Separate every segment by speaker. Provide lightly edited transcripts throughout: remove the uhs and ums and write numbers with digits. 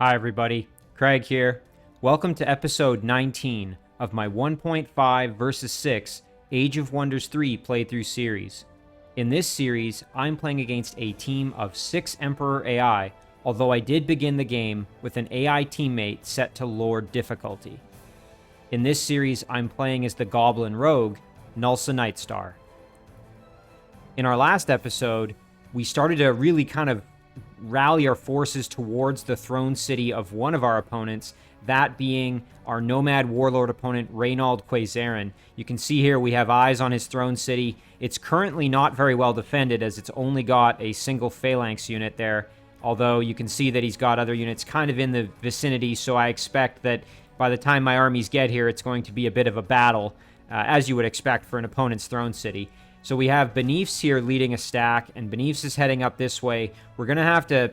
Speaker 1: Hi everybody, Craig here. Welcome to episode 19 of my 1.5 vs 6 Age of Wonders 3 playthrough series. In this series, I'm playing against a team of 6 Emperor AI, although I did begin the game with an AI teammate set to Lord difficulty. In this series, I'm playing as the Goblin Rogue, Gnulsa Nightstar. In our last episode, we started to really kind of rally our forces towards the throne city of one of our opponents, that being our nomad warlord opponent, Reynald Quazarin. You can see here we have eyes on his throne city. It's currently not very well defended as it's only got a single phalanx unit there, although you can see that he's got other units kind of in the vicinity, so I expect that by the time my armies get here, it's going to be a bit of a battle, as you would expect for an opponent's throne city. So we have Beneaths here leading a stack, and Beneaths is heading up this way. We're going to have to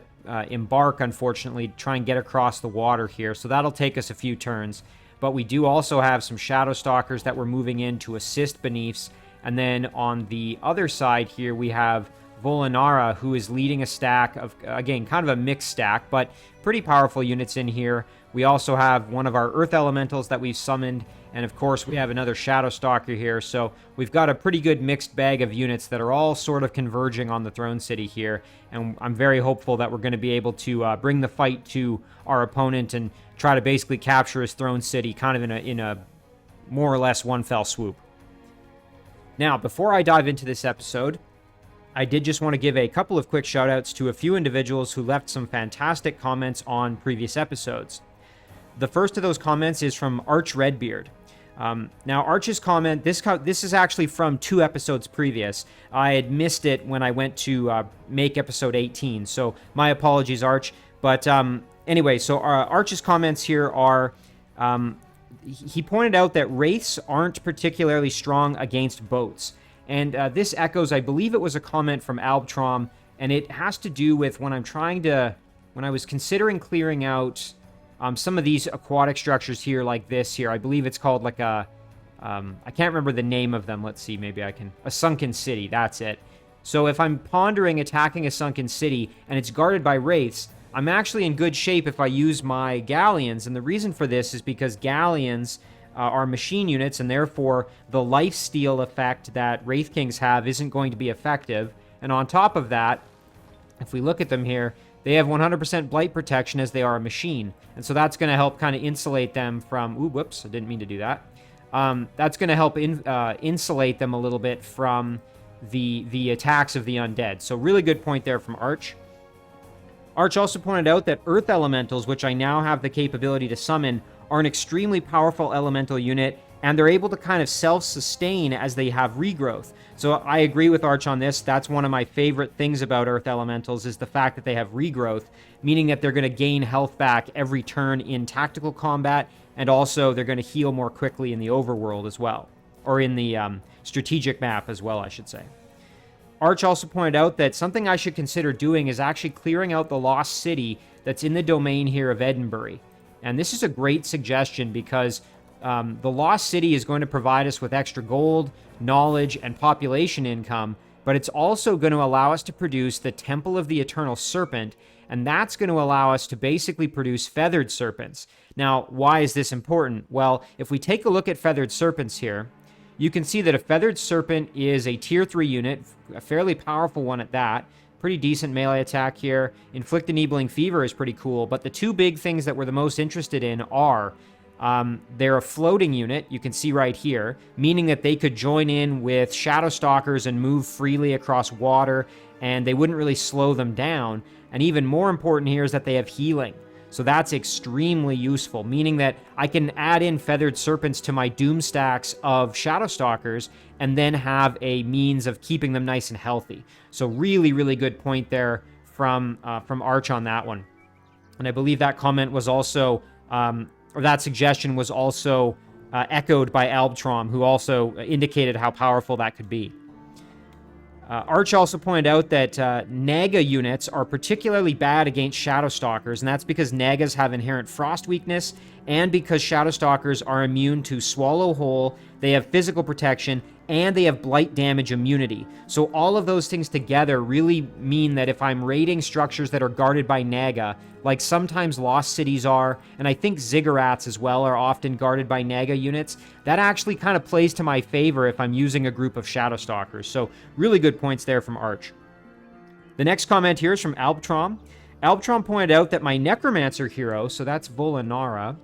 Speaker 1: embark, unfortunately, try and get across the water here, so that'll take us a few turns. But we do also have some Shadow Stalkers that we're moving in to assist Beneaths, and then on the other side here, we have Volinara, who is leading a stack of, again, kind of a mixed stack, but pretty powerful units in here. We also have one of our Earth Elementals that we've summoned, and of course we have another Shadow Stalker here, so we've got a pretty good mixed bag of units that are all sort of converging on the Throne City here, and I'm very hopeful that we're going to be able to bring the fight to our opponent and try to basically capture his Throne City kind of in a more or less one fell swoop. Now, before I dive into this episode, I did just want to give a couple of quick shoutouts to a few individuals who left some fantastic comments on previous episodes. The first of those comments is from Arch Redbeard. Now, Arch's comment, this is actually from 2 episodes previous. I had missed it when I went to make episode 18, so my apologies, Arch. But anyway, so Arch's comments here are, he pointed out that Wraiths aren't particularly strong against boats. And this echoes, I believe it was a comment from Albtrom, and it has to do with when I was considering clearing out some of these aquatic structures here, like this here. I believe it's called like a, I can't remember the name of them. Let's see, maybe I can, a sunken city, that's it. So if I'm pondering attacking a sunken city and it's guarded by Wraiths, I'm actually in good shape if I use my Galleons, and the reason for this is because Galleons are machine units, and therefore the lifesteal effect that Wraith Kings have isn't going to be effective. And on top of that, if we look at them here, they have 100% blight protection as they are a machine. And so that's going to help kind of insulate them from... Ooh, whoops, I didn't mean to do that. That's going to help insulate them a little bit from the attacks of the undead. So really good point there from Arch. Arch also pointed out that Earth Elementals, which I now have the capability to summon, are an extremely powerful elemental unit, and they're able to kind of self-sustain as they have regrowth. So I agree with Arch on this. That's one of my favorite things about Earth Elementals, is the fact that they have regrowth, meaning that they're going to gain health back every turn in tactical combat, and also they're going to heal more quickly in the overworld as well, or in the strategic map as well, I should say. Arch also pointed out that something I should consider doing is actually clearing out the lost city that's in the domain here of Edinburgh. And this is a great suggestion because the Lost City is going to provide us with extra gold, knowledge, and population income, but it's also going to allow us to produce the Temple of the Eternal Serpent, and that's going to allow us to basically produce feathered serpents. Now, why is this important? Well, if we take a look at feathered serpents here, you can see that a feathered serpent is a tier 3 unit, a fairly powerful one at that. Pretty decent melee attack here. Inflict Enabling Fever is pretty cool, but the 2 big things that we're the most interested in are they're a floating unit, you can see right here, meaning that they could join in with Shadow Stalkers and move freely across water, and they wouldn't really slow them down. And even more important here is that they have healing. So that's extremely useful, meaning that I can add in Feathered Serpents to my Doom stacks of Shadow Stalkers and then have a means of keeping them nice and healthy. So really, really good point there from Arch on that one. And I believe that comment was also, or that suggestion was also echoed by Albtrom, who also indicated how powerful that could be. Arch also pointed out that Naga units are particularly bad against Shadow Stalkers, and that's because Nagas have inherent frost weakness, and because Shadow Stalkers are immune to Swallow Whole, they have physical protection, and they have blight damage immunity. So all of those things together really mean that if I'm raiding structures that are guarded by Naga, like sometimes Lost Cities are, and I think Ziggurats as well are often guarded by Naga units, that actually kind of plays to my favor if I'm using a group of Shadowstalkers. So really good points there from Arch. The next comment here is from Albtrom. Albtrom pointed out that my Necromancer hero, so that's Volinara,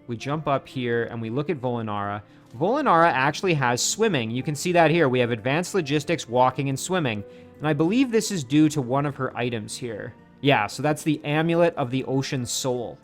Speaker 1: we jump up here and we look at Volinara. Volinara actually has swimming. You can see that here. We have advanced logistics, walking, and swimming. And I believe this is due to one of her items here. Yeah, so that's the Amulet of the Ocean Soul.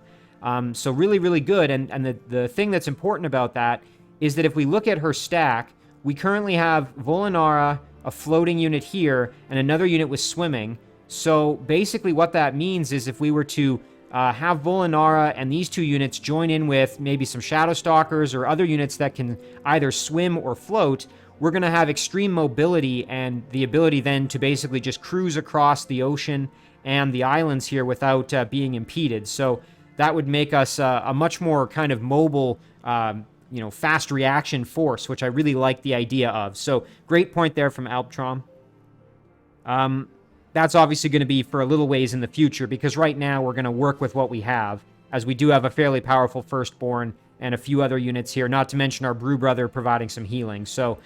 Speaker 1: So really, really good. And the thing that's important about that is that if we look at her stack, we currently have Volinara, a floating unit here, and another unit with swimming. So basically what that means is if we were to have Volinara and these two units join in with maybe some Shadowstalkers or other units that can either swim or float, we're going to have extreme mobility and the ability then to basically just cruise across the ocean and the islands here without being impeded. So that would make us a much more kind of mobile, fast reaction force, which I really like the idea of. So great point there from Alptrom. That's obviously going to be for a little ways in the future, because right now we're going to work with what we have, as we do have a fairly powerful Firstborn and a few other units here, not to mention our Brew Brother providing some healing. So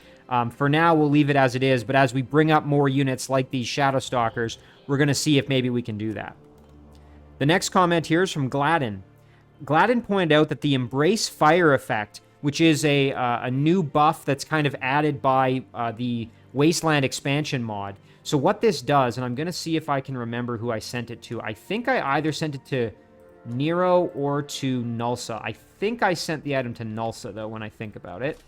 Speaker 1: for now, we'll leave it as it is, but as we bring up more units like these Shadowstalkers, we're going to see if maybe we can do that. The next comment here is from Gladden. Gladden pointed out that the Embrace Fire effect, which is a new buff that's kind of added by the Wasteland Expansion mod. So what this does, and I'm going to see if I can remember who I sent it to. I think I either sent it to Nero or to Gnulsa. I think I sent the item to Gnulsa, though, when I think about it.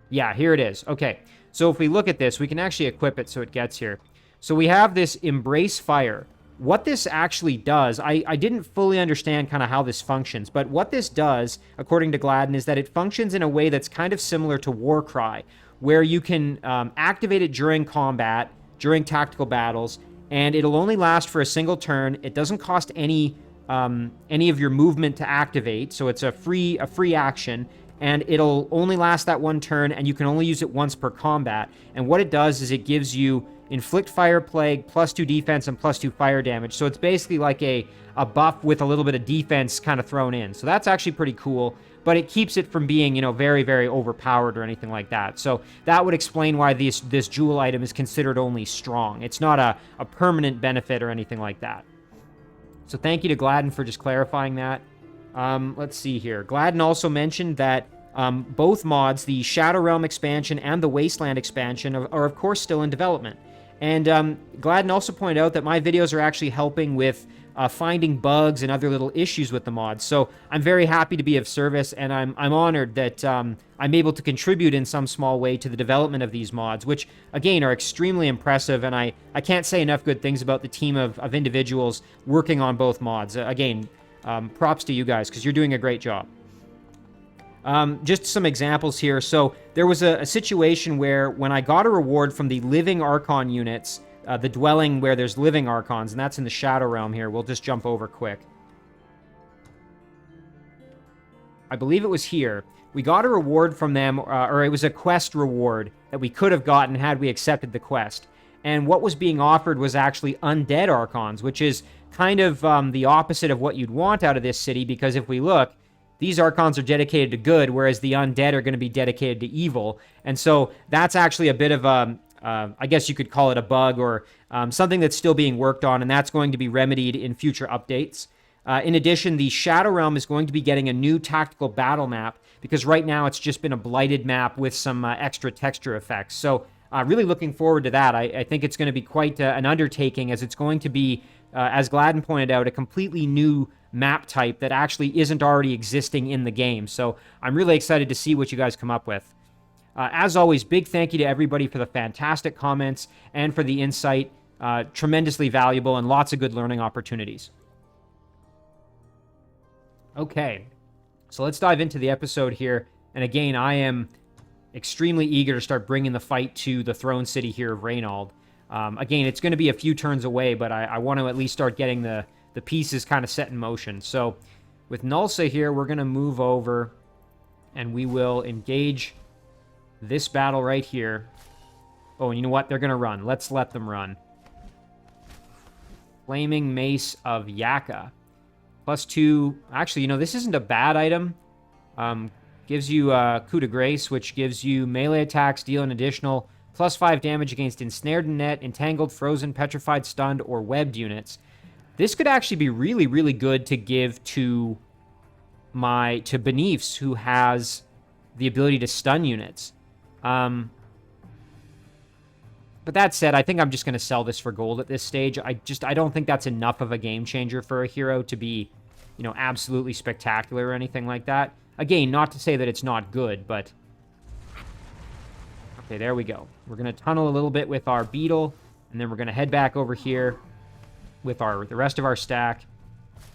Speaker 1: Yeah, here it is. Okay, so if we look at this, we can actually equip it so it gets here. So we have this Embrace Fire. What this actually does, I didn't fully understand kind of how this functions, but what this does, according to Gladden, is that it functions in a way that's kind of similar to Warcry, where you can activate it during combat, during tactical battles, and it'll only last for a single turn. It doesn't cost any of your movement to activate, so it's a free action, and it'll only last that one turn, and you can only use it once per combat. And what it does is it gives you Inflict Fire Plague, +2 defense, and +2 fire damage. So it's basically like a buff with a little bit of defense kind of thrown in. So that's actually pretty cool, but it keeps it from being, very, very overpowered or anything like that. So that would explain why this jewel item is considered only strong. It's not a permanent benefit or anything like that. So thank you to Gladden for just clarifying that. Let's see here. Gladden also mentioned that both mods, the Shadow Realm expansion and the Wasteland expansion, are of course still in development. And Gladden also pointed out that my videos are actually helping with finding bugs and other little issues with the mods. So I'm very happy to be of service, and I'm honored that I'm able to contribute in some small way to the development of these mods, which, again, are extremely impressive, and I can't say enough good things about the team of individuals working on both mods. Again, props to you guys, because you're doing a great job. Just some examples here. So there was a situation where when I got a reward from the Living Archon units, the dwelling where there's living Archons, and that's in the Shadow Realm here. We'll just jump over quick. I believe it was here. We got a reward from them, or it was a quest reward that we could have gotten had we accepted the quest. And what was being offered was actually undead Archons, which is kind of the opposite of what you'd want out of this city, because if we look, these Archons are dedicated to good, whereas the undead are going to be dedicated to evil. And so that's actually a bit of a, I guess you could call it a bug, or something that's still being worked on, and that's going to be remedied in future updates. In addition, the Shadow Realm is going to be getting a new tactical battle map, because right now it's just been a blighted map with some extra texture effects. So really looking forward to that. I think it's going to be quite an undertaking, as it's going to be, as Gladden pointed out, a completely new map type that actually isn't already existing in the game. So I'm really excited to see what you guys come up with. As always, big thank you to everybody for the fantastic comments and for the insight. Tremendously valuable and lots of good learning opportunities. Okay, so let's dive into the episode here. And again, I am extremely eager to start bringing the fight to the throne city here of Reynald. Again, it's going to be a few turns away, but I want to at least start getting the pieces kind of set in motion. So with Gnulsa here, we're going to move over And we will engage this battle right here. Oh, and you know what? They're going to run. Let's let them run. Flaming Mace of Yaka. +2. Actually, you know, this isn't a bad item. Gives you Coup de Grace, which gives you melee attacks deal an additional +5 damage against ensnared in net, entangled, frozen, petrified, stunned, or webbed units. This could actually be really, really good to give to Beniefs, who has the ability to stun units. But that said, I think I'm just going to sell this for gold at this stage. I don't think that's enough of a game changer for a hero to be, you know, absolutely spectacular or anything like that. Again, not to say that it's not good, but... Okay, there we go. We're going to tunnel a little bit with our beetle, and then we're going to head back over here with the rest of our stack.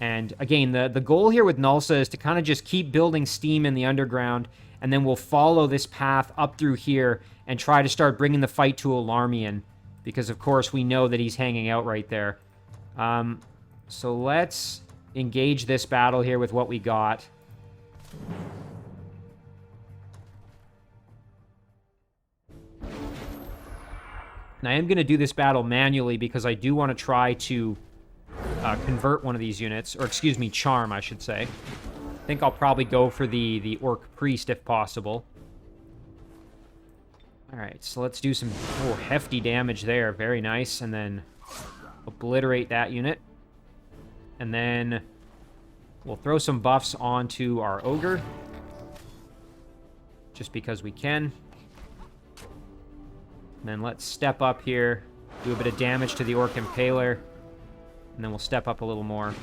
Speaker 1: And again, the goal here with Gnulsa is to kind of just keep building steam in the underground, and then we'll follow this path up through here and try to start bringing the fight to Alarmian, because of course we know that he's hanging out right there. So let's engage this battle here with what we got. And I am going to do this battle manually because I do want to try to convert one of these units, or excuse me, charm, I should say. I think I'll probably go for the Orc Priest if possible. Alright, so let's do some hefty damage there. Very nice. And then obliterate that unit. And then we'll throw some buffs onto our Ogre. Just because we can. And then let's step up here. Do a bit of damage to the Orc Impaler. And then we'll step up a little more.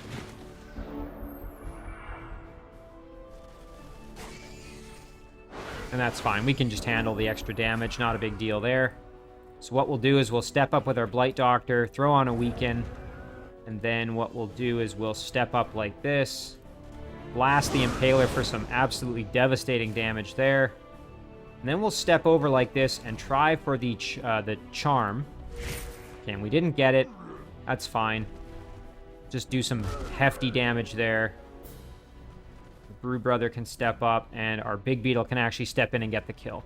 Speaker 1: And that's fine. We can just handle the extra damage. Not a big deal there. So what we'll do is we'll step up with our Blight Doctor, throw on a Weaken, and then what we'll do is we'll step up like this, blast the Impaler for some absolutely devastating damage there. And then we'll step over like this and try for the Charm. Okay, and we didn't get it. That's fine. Just do some hefty damage there. The Brew Brother can step up, and our Big Beetle can actually step in and get the kill.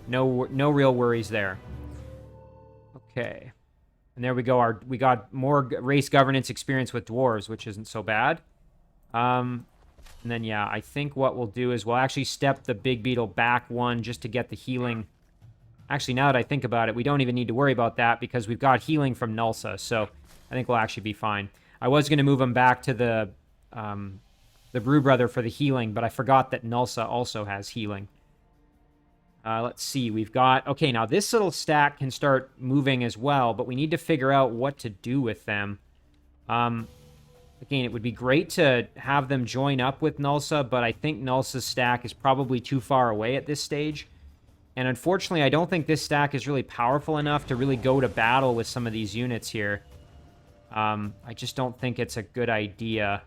Speaker 1: No real worries there. Okay. And there we go. We got more race governance experience with dwarves, which isn't so bad. And then, yeah, I think what we'll do is we'll actually step the Big Beetle back one just to get the healing. Actually, now that I think about it, we don't even need to worry about that because we've got healing from Gnulsa, so I think we'll actually be fine. I was going to move him back to the Brew Brother for the healing, but I forgot that Gnulsa also has healing. Let's see, we've got... Okay, now this little stack can start moving as well, but we need to figure out what to do with them. Again, it would be great to have them join up with Gnulsa, but I think Nulsa's stack is probably too far away at this stage. And unfortunately, I don't think this stack is really powerful enough to really go to battle with some of these units here. I just don't think it's a good idea.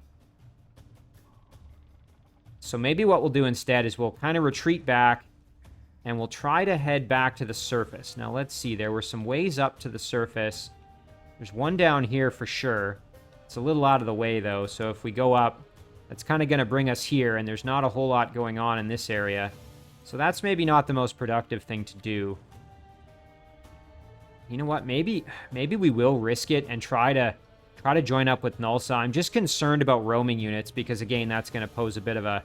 Speaker 1: So maybe what we'll do instead is we'll kind of retreat back, and we'll try to head back to the surface. Now, let's see. There were some ways up to the surface. There's one down here for sure. It's a little out of the way, though, so if we go up, that's kind of going to bring us here, and there's not a whole lot going on in this area. So that's maybe not the most productive thing to do. You know what? Maybe we will risk it and try to join up with Gnulsa. I'm just concerned about roaming units because, again, that's going to pose a bit of a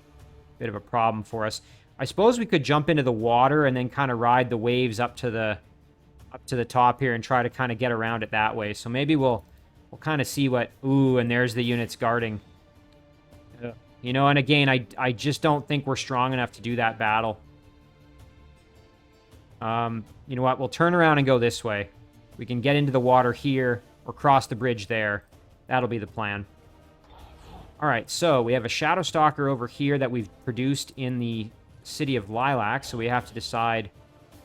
Speaker 1: problem for us. I suppose we could jump into the water and then kind of ride the waves up to the top here and try to kind of get around it that way. So maybe we'll kind of see what... Ooh, and there's the units guarding. You know, and again, I just don't think we're strong enough to do that battle. You know what? We'll turn around and go this way. We can get into the water here or cross the bridge there. That'll be the plan. All right, so we have a Shadow Stalker over here that we've produced in the City of Lilac, so we have to decide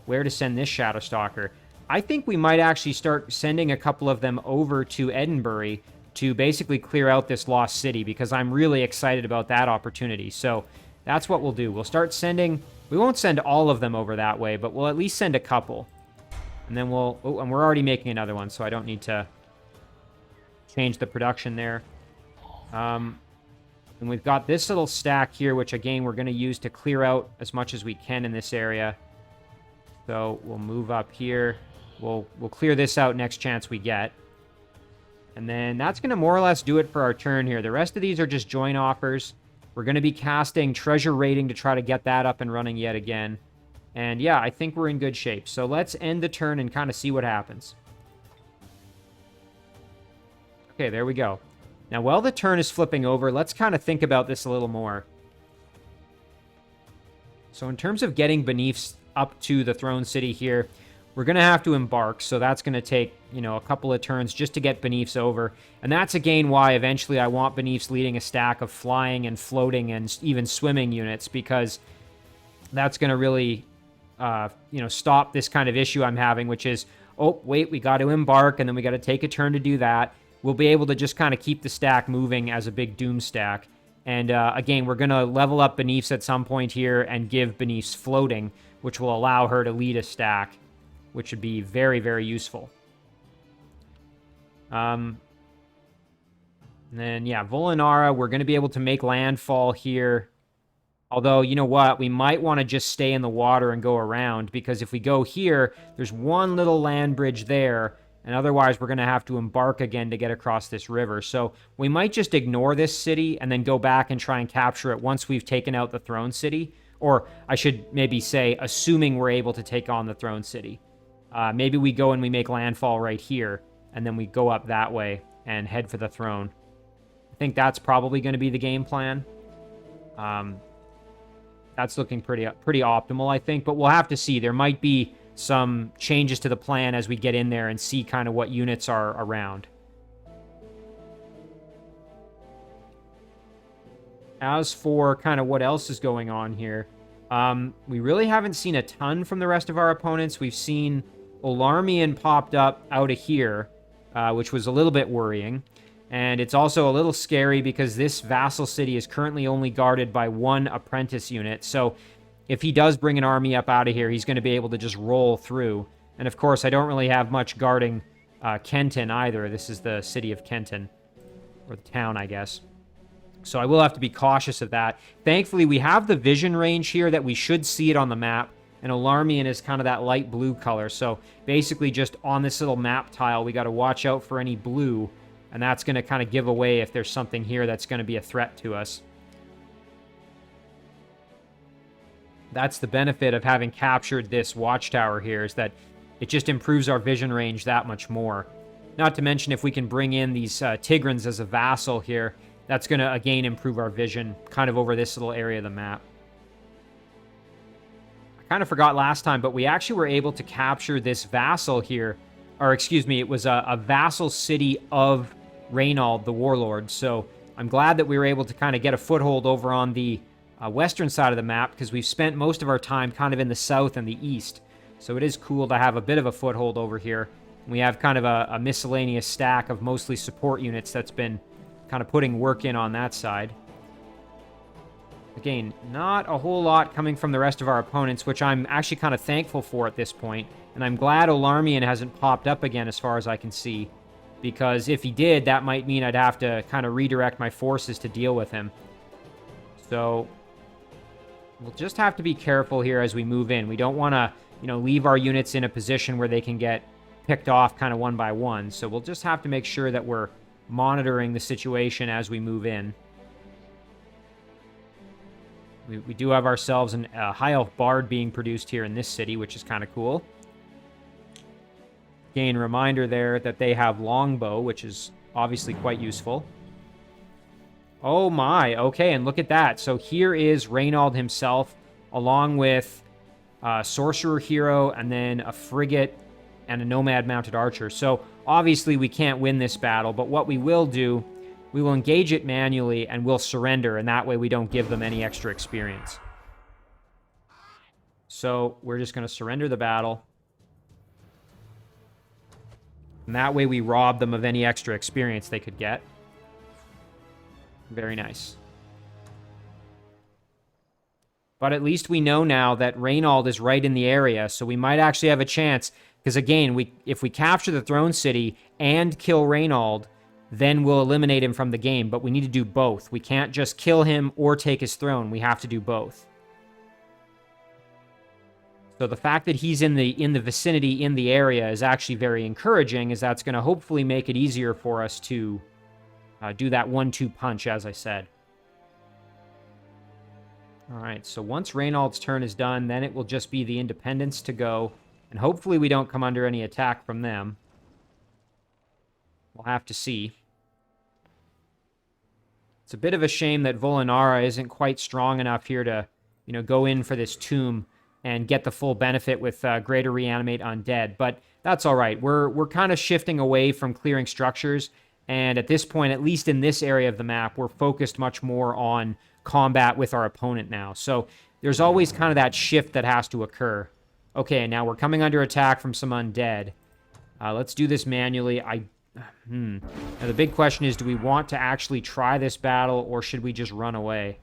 Speaker 1: where to send this Shadow Stalker. I think we might actually start sending a couple of them over to Edinburgh to basically clear out this lost city because I'm really excited about that opportunity. So that's what we'll do. We'll start sending... We won't send all of them over that way, but we'll at least send a couple. And then we'll... Oh, and we're already making another one, so I don't need to change the production there. And we've got this little stack here, which again, we're going to use to clear out as much as we can in this area. So we'll move up here. We'll clear this out next chance we get. And then that's going to more or less do it for our turn here. The rest of these are just join offers. We're going to be casting Treasure Raiding to try to get that up and running yet again. And yeah, I think we're in good shape. So let's end the turn and kind of see what happens. Okay, there we go. Now, while the turn is flipping over, let's kind of think about this a little more. So in terms of getting Beneaths up to the Throne City here, we're going to have to embark. So that's going to take, you know, a couple of turns just to get Beneaths over. And that's again why eventually I want Beneaths leading a stack of flying and floating and even swimming units, because that's going to really, you know, stop this kind of issue I'm having, which is, oh, wait, we got to embark and then we got to take a turn to do that. We'll be able to just kind of keep the stack moving as a big Doom stack. And again, we're going to level up Beneaths at some point here and give Beneaths floating, which will allow her to lead a stack, which would be very, very useful. And then, yeah, Volinara, we're going to be able to make landfall here. Although, you know what? We might want to just stay in the water and go around, because if we go here, there's one little land bridge there, and otherwise we're going to have to embark again to get across this river. So we might just ignore this city and then go back and try and capture it once we've taken out the Throne City. Or I should maybe say, assuming we're able to take on the Throne City. Maybe we go and we make landfall right here, and then we go up that way and head for the throne. I think that's probably going to be the game plan. That's looking pretty optimal, I think. But we'll have to see. There might be some changes to the plan as we get in there and see kind of what units are around. As for kind of what else is going on here, we really haven't seen a ton from the rest of our opponents. We've seen Olarmian popped up out of here, which was a little bit worrying. And it's also a little scary because this vassal city is currently only guarded by one apprentice unit. So if he does bring an army up out of here, he's going to be able to just roll through. And of course, I don't really have much guarding Kenton either. This is the city of Kenton, or the town, I guess. So I will have to be cautious of that. Thankfully, we have the vision range here that we should see it on the map. And Olarmian is kind of that light blue color. So basically just on this little map tile, we got to watch out for any blue. And that's going to kind of give away if there's something here that's going to be a threat to us. That's the benefit of having captured this watchtower here, is that it just improves our vision range that much more. Not to mention if we can bring in these Tigrans as a vassal here, that's going to, again, improve our vision kind of over this little area of the map. I kind of forgot last time, but we actually were able to capture this vassal here. Or, excuse me, it was a vassal city of Reynald, the warlord. So I'm glad that we were able to kind of get a foothold over on the western side of the map, because we've spent most of our time kind of in the south and the east. So it is cool to have a bit of a foothold over here. We have kind of a miscellaneous stack of mostly support units that's been kind of putting work in on that side. Again, not a whole lot coming from the rest of our opponents, which I'm actually kind of thankful for at this point. And I'm glad Olarmian hasn't popped up again as far as I can see. Because if he did, that might mean I'd have to kind of redirect my forces to deal with him. So we'll just have to be careful here as we move in. We don't want to, you know, leave our units in a position where they can get picked off kind of one by one. So we'll just have to make sure that we're monitoring the situation as we move in. We do have ourselves a High Elf Bard being produced here in this city, which is kind of cool. Again, reminder there that they have Longbow, which is obviously quite useful. Oh my, okay, and look at that. So here is Reynald himself, along with a Sorcerer Hero, and then a Frigate, and a Nomad Mounted Archer. So obviously we can't win this battle, but what we will do, we will engage it manually and we'll surrender, and that way we don't give them any extra experience. So we're just going to surrender the battle. And that way we rob them of any extra experience they could get. Very nice. But at least we know now that Reynald is right in the area, so we might actually have a chance. Because again, if we capture the Throne City and kill Reynald, then we'll eliminate him from the game. But we need to do both. We can't just kill him or take his throne. We have to do both. So the fact that he's in the vicinity, in the area, is actually very encouraging, as that's going to hopefully make it easier for us to do that 1-2 punch, as I said. All right, so once Reynald's turn is done, then it will just be the Independents to go, and hopefully we don't come under any attack from them. We'll have to see. It's a bit of a shame that Volinara isn't quite strong enough here to, go in for this tomb and get the full benefit with greater reanimate undead. But that's all right. We're kind of shifting away from clearing structures, and at this point, at least in this area of the map, we're focused much more on combat with our opponent now. So there's always kind of that shift that has to occur. Okay, now we're coming under attack from some undead. Let's do this manually. Now the big question is, do we want to actually try this battle, or should we just run away?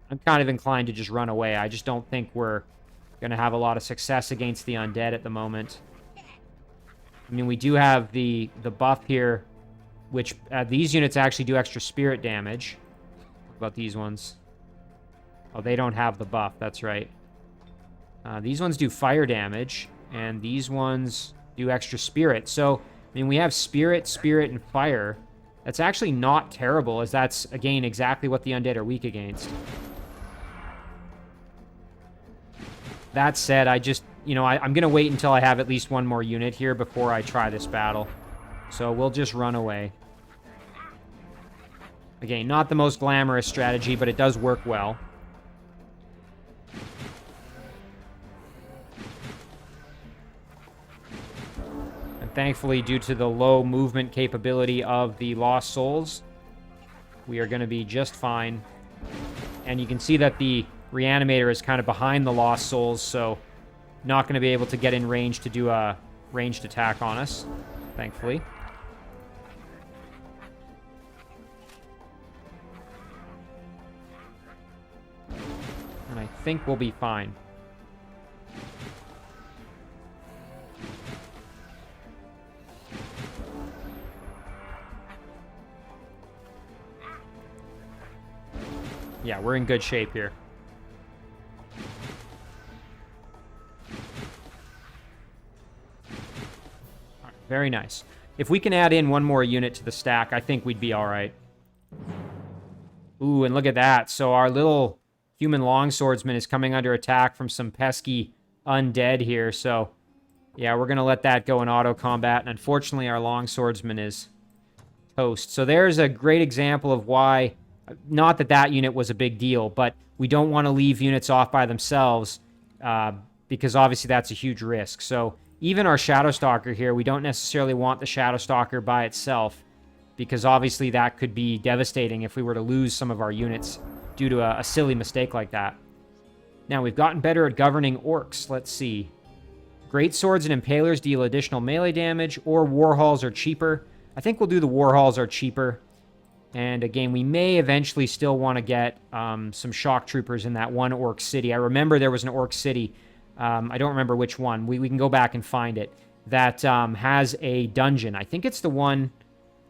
Speaker 1: I'm kind of inclined to just run away. I just don't think we're going to have a lot of success against the undead at the moment. I mean, we do have the buff here, which these units actually do extra spirit damage. What about these ones? Oh, they don't have the buff. That's right. These ones do fire damage, and these ones do extra spirit. So, I mean, we have spirit, and fire. That's actually not terrible, as that's, again, exactly what the undead are weak against. That said, I just, I'm going to wait until I have at least one more unit here before I try this battle. So we'll just run away. Again, not the most glamorous strategy, but it does work well. And thankfully, due to the low movement capability of the Lost Souls, we are going to be just fine. And you can see that the Reanimator is kind of behind the Lost Souls, so not going to be able to get in range to do a ranged attack on us, thankfully. And I think we'll be fine. Yeah, we're in good shape here. Very nice. If we can add in one more unit to the stack, I think we'd be all right. Ooh, and look at that. So our little human longswordsman is coming under attack from some pesky undead here. So, yeah, we're going to let that go in auto combat. And unfortunately, our longswordsman is toast. So there's a great example of why, not that that unit was a big deal, but we don't want to leave units off by themselves because obviously that's a huge risk. So even our Shadowstalker here, we don't necessarily want the Shadowstalker by itself, because obviously that could be devastating if we were to lose some of our units due to a silly mistake like that. Now, we've gotten better at governing orcs. Let's see. Great Swords and Impalers deal additional melee damage, or Warhalls are cheaper. I think we'll do the Warhalls are cheaper. And again, we may eventually still want to get some Shock Troopers in that one orc city. I remember there was an orc city. I don't remember which one. We can go back and find it. That has a dungeon. I think it's the one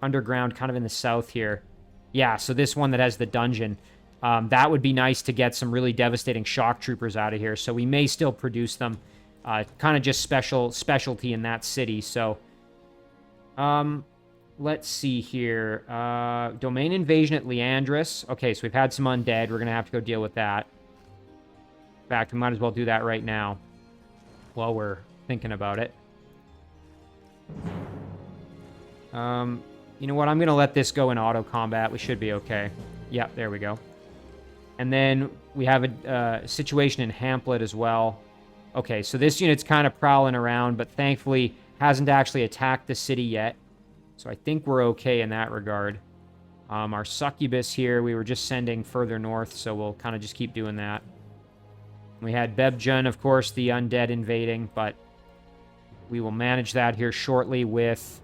Speaker 1: underground kind of in the south here. Yeah, so this one that has the dungeon. That would be nice to get some really devastating Shock Troopers out of here. So we may still produce them. Kind of just specialty in that city. So, let's see here. Domain Invasion at Leandris. Okay, so we've had some undead. We're going to have to go deal with that. In fact, we might as well do that right now while we're thinking about it. You know what? I'm going to let this go in auto combat. We should be okay. Yep, there we go. And then we have a situation in Hamlet as well. Okay, so this unit's kind of prowling around, but thankfully hasn't actually attacked the city yet. So I think we're okay in that regard. Our Succubus here, we were just sending further north, so we'll kind of just keep doing that. We had Bebjun, of course, the undead invading, but we will manage that here shortly with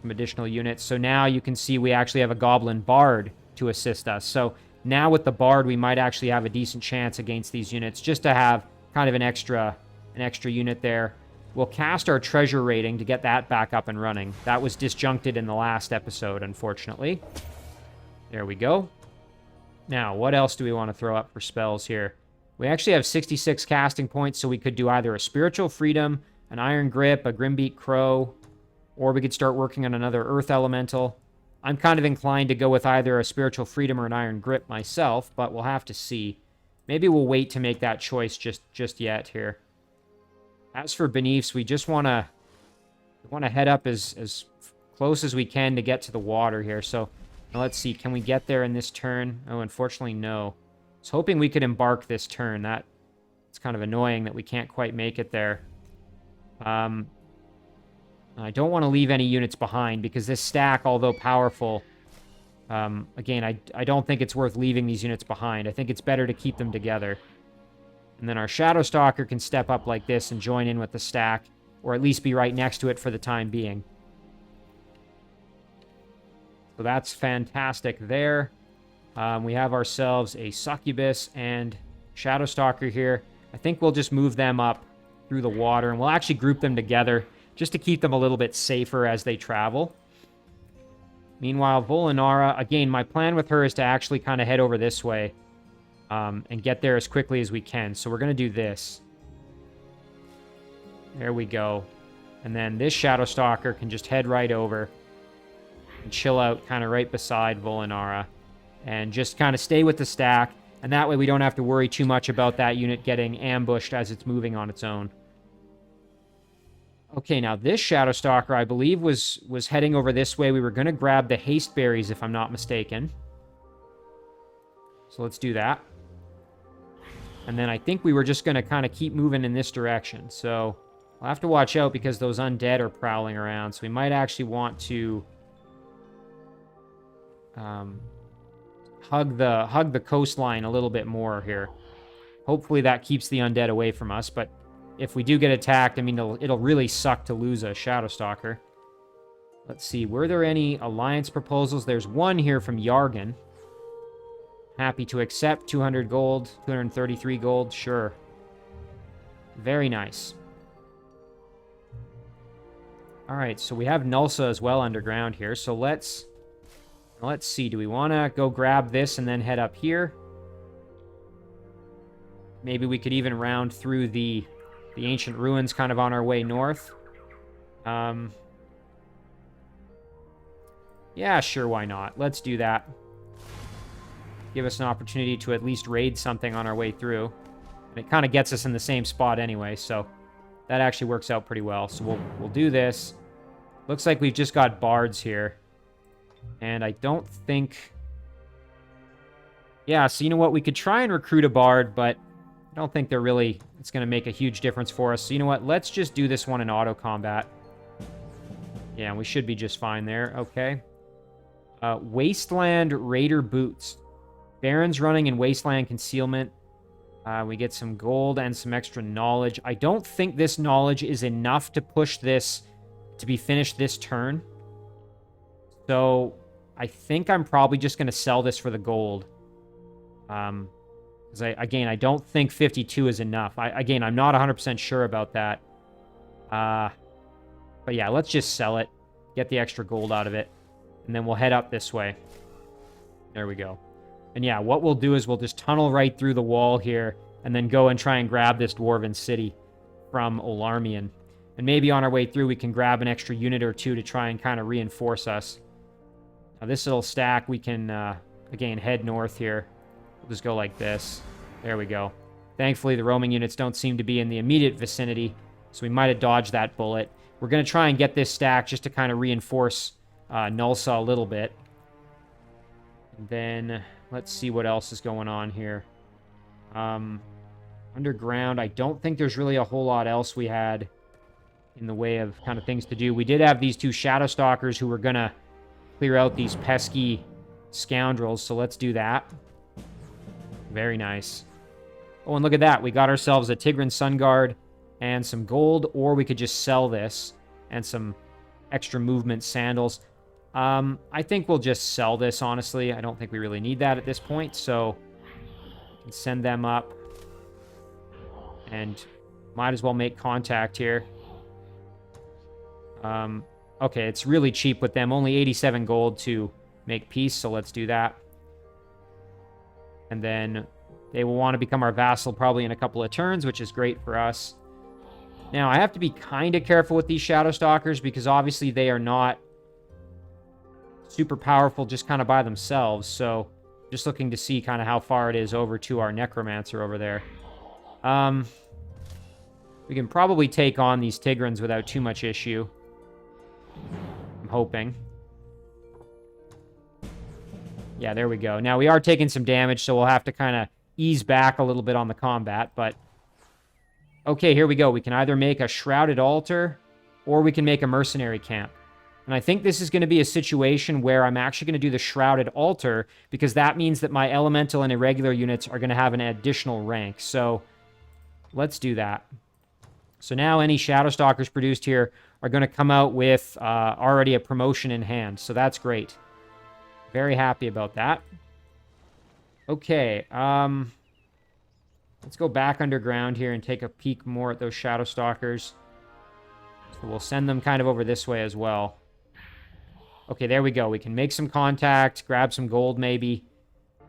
Speaker 1: some additional units. So now you can see we actually have a Goblin Bard to assist us. So now with the Bard, we might actually have a decent chance against these units, just to have kind of an extra unit there. We'll cast our treasure rating to get that back up and running. That was disjuncted in the last episode, unfortunately. There we go. Now, what else do we want to throw up for spells here? We actually have 66 casting points, so we could do either a Spiritual Freedom, an Iron Grip, a Grimbeak Crow, or we could start working on another Earth Elemental. I'm kind of inclined to go with either a Spiritual Freedom or an Iron Grip myself, but we'll have to see. Maybe we'll wait to make that choice just yet here. As for Beneaths, we just want to head up as close as we can to get to the water here. So now let's see, can we get there in this turn? Oh, unfortunately, no. I was hoping we could embark this turn. It's kind of annoying that we can't quite make it there. I don't want to leave any units behind because this stack, although powerful, again, I don't think it's worth leaving these units behind. I think it's better to keep them together. And then our Shadow Stalker can step up like this and join in with the stack, or at least be right next to it for the time being. So that's fantastic there. We have ourselves a Succubus and Shadow Stalker here. I think we'll just move them up through the water, and we'll actually group them together just to keep them a little bit safer as they travel. Meanwhile, Volinara, again, my plan with her is to actually kind of head over this way. And get there as quickly as we can. So we're going to do this. There we go. And then this Shadow Stalker can just head right over and chill out kind of right beside Volinara. And just kind of stay with the stack. And that way we don't have to worry too much about that unit getting ambushed as it's moving on its own. Okay, now this Shadow Stalker, I believe, was heading over this way. We were going to grab the haste berries, if I'm not mistaken. So let's do that. And then I think we were just going to kind of keep moving in this direction. So we'll have to watch out because those undead are prowling around. So we might actually want to hug the coastline a little bit more here. Hopefully that keeps the undead away from us. But if we do get attacked, I mean, it'll really suck to lose a Shadow Stalker. Let's see. Were there any alliance proposals? There's one here from Yargan. Happy to accept. 200 gold, 233 gold, sure. Very nice. All right, so we have Gnulsa as well underground here. So let's see. Do we want to go grab this and then head up here? Maybe we could even round through the ancient ruins kind of on our way north. Yeah, sure, why not? Let's do that. Give us an opportunity to at least raid something on our way through. And it kind of gets us in the same spot anyway, so that actually works out pretty well. So we'll do this. Looks like we've just got bards here. And I don't think... Yeah, so you know what? We could try and recruit a bard, but I don't think they're really... It's going to make a huge difference for us. So you know what? Let's just do this one in auto combat. Yeah, we should be just fine there. Okay. Wasteland Raider Boots. Baron's running in Wasteland Concealment. We get some gold and some extra knowledge. I don't think this knowledge is enough to push this to be finished this turn. So I think I'm probably just going to sell this for the gold. Because I don't think 52 is enough. I'm not 100% sure about that. But yeah, let's just sell it. Get the extra gold out of it. And then we'll head up this way. There we go. And yeah, what we'll do is we'll just tunnel right through the wall here and then go and try and grab this dwarven city from Olarmian. And maybe on our way through we can grab an extra unit or two to try and kind of reinforce us. Now this little stack, we can, again, head north here. We'll just go like this. There we go. Thankfully, the roaming units don't seem to be in the immediate vicinity, so we might have dodged that bullet. We're going to try and get this stack just to kind of reinforce Gnulsa a little bit. And then... Let's see what else is going on here. Underground, I don't think there's really a whole lot else we had in the way of kind of things to do. We did have these two Shadow Stalkers who were going to clear out these pesky scoundrels, so let's do that. Very nice. Oh, and look at that. We got ourselves a Tigran Sun Guard and some gold, or we could just sell this and some extra movement sandals. I think we'll just sell this, honestly. I don't think we really need that at this point, so we can send them up and might as well make contact here. Okay, it's really cheap with them. Only 87 gold to make peace, so let's do that. And then they will want to become our vassal probably in a couple of turns, which is great for us. Now, I have to be kind of careful with these Shadow Stalkers because obviously they are not super powerful just kind of by themselves. So just looking to see kind of how far it is over to our Necromancer over there. We can probably take on these Tigrans without too much issue. I'm hoping. Yeah, there we go. Now, we are taking some damage, so we'll have to kind of ease back a little bit on the combat, but... Okay, here we go. We can either make a Shrouded Altar, or we can make a Mercenary Camp. And I think this is going to be a situation where I'm actually going to do the Shrouded Altar, because that means that my Elemental and Irregular units are going to have an additional rank. So, let's do that. So now any Shadow Stalkers produced here are going to come out with already a promotion in hand. So that's great. Very happy about that. Okay, let's go back underground here and take a peek more at those Shadow Stalkers. So we'll send them kind of over this way as well. Okay, there we go. We can make some contact, grab some gold maybe.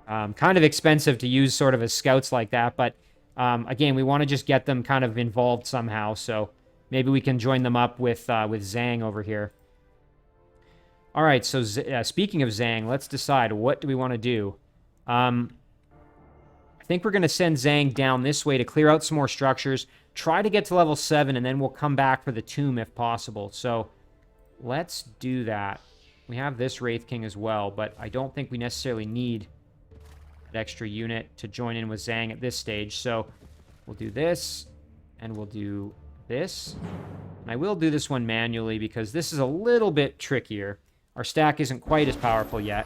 Speaker 1: Kind of expensive to use sort of as scouts like that, but again, we want to just get them kind of involved somehow, so maybe we can join them up with Zhang over here. All right, so speaking of Zhang, let's decide what do we want to do. I think we're going to send Zhang down this way to clear out some more structures, try to get to level 7, and then we'll come back for the tomb if possible. So let's do that. We have this Wraith King as well, but I don't think we necessarily need an extra unit to join in with Zhang at this stage. So we'll do this, and we'll do this. And I will do this one manually because this is a little bit trickier. Our stack isn't quite as powerful yet.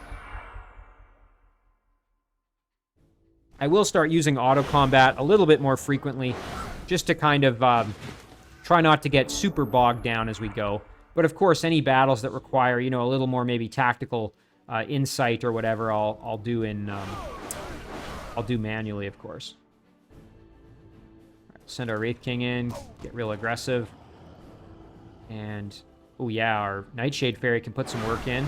Speaker 1: I will start using auto combat a little bit more frequently just to kind of try not to get super bogged down as we go. But of course, any battles that require, you know, a little more maybe tactical insight or whatever, I'll do in I'll do manually, of course. All right, send our Wraith King in, get real aggressive. And, oh yeah, our Nightshade Fairy can put some work in.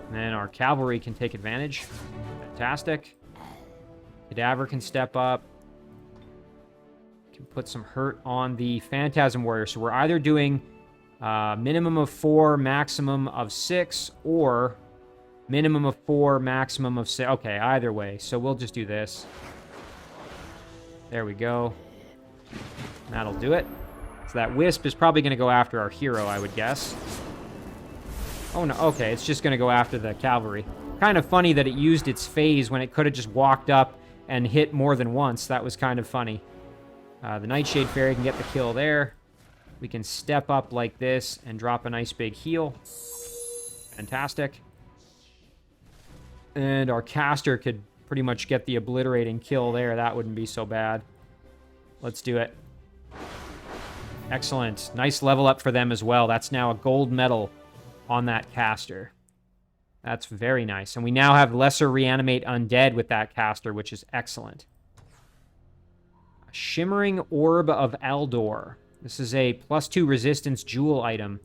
Speaker 1: And then our Cavalry can take advantage. Fantastic. Cadaver can step up. Can put some hurt on the Phantasm Warrior. So we're either doing minimum of 4, maximum of 6, or minimum of 4, maximum of 6. Okay, either way. So we'll just do this. There we go. That'll do it. So that Wisp is probably going to go after our hero, I would guess. Oh, no. Okay, it's just going to go after the Cavalry. Kind of funny that it used its phase when it could have just walked up and hit more than once. That was kind of funny. The Nightshade Fairy can get the kill there. We can step up like this and drop a nice big heal. Fantastic. And our caster could pretty much get the obliterating kill there. That wouldn't be so bad. Let's do it. Excellent. Nice level up for them as well. That's now a gold medal on that caster. That's very nice. And we now have Lesser Reanimate Undead with that caster, which is excellent. A Shimmering Orb of Eldor. This is a +2 resistance jewel item.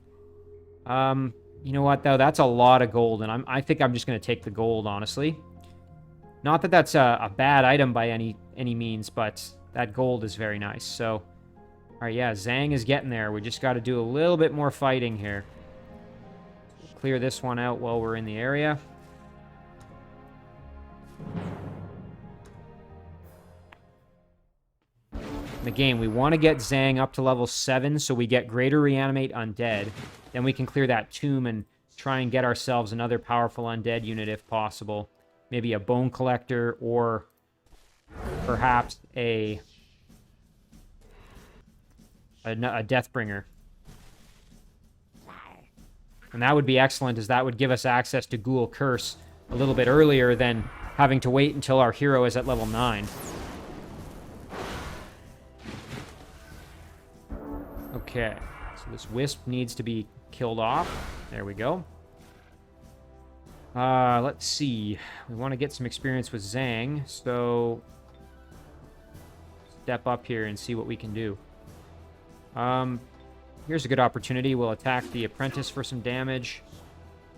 Speaker 1: You know what, though? That's a lot of gold, and I think I'm just going to take the gold, honestly. Not that that's a bad item by any means, but that gold is very nice. So, all right, yeah, Zhang is getting there. We just got to do a little bit more fighting here. Clear this one out while we're in the area. In the game, we want to get Zhang up to level 7 so we get Greater Reanimate Undead. Then we can clear that tomb and try and get ourselves another powerful undead unit if possible. Maybe a Bone Collector or perhaps a Deathbringer. And that would be excellent, as that would give us access to Ghoul Curse a little bit earlier than having to wait until our hero is at level 9. Okay, so this Wisp needs to be killed off. There we go. Let's see. We want to get some experience with Zhang, so step up here and see what we can do. here's a good opportunity. We'll attack the apprentice for some damage.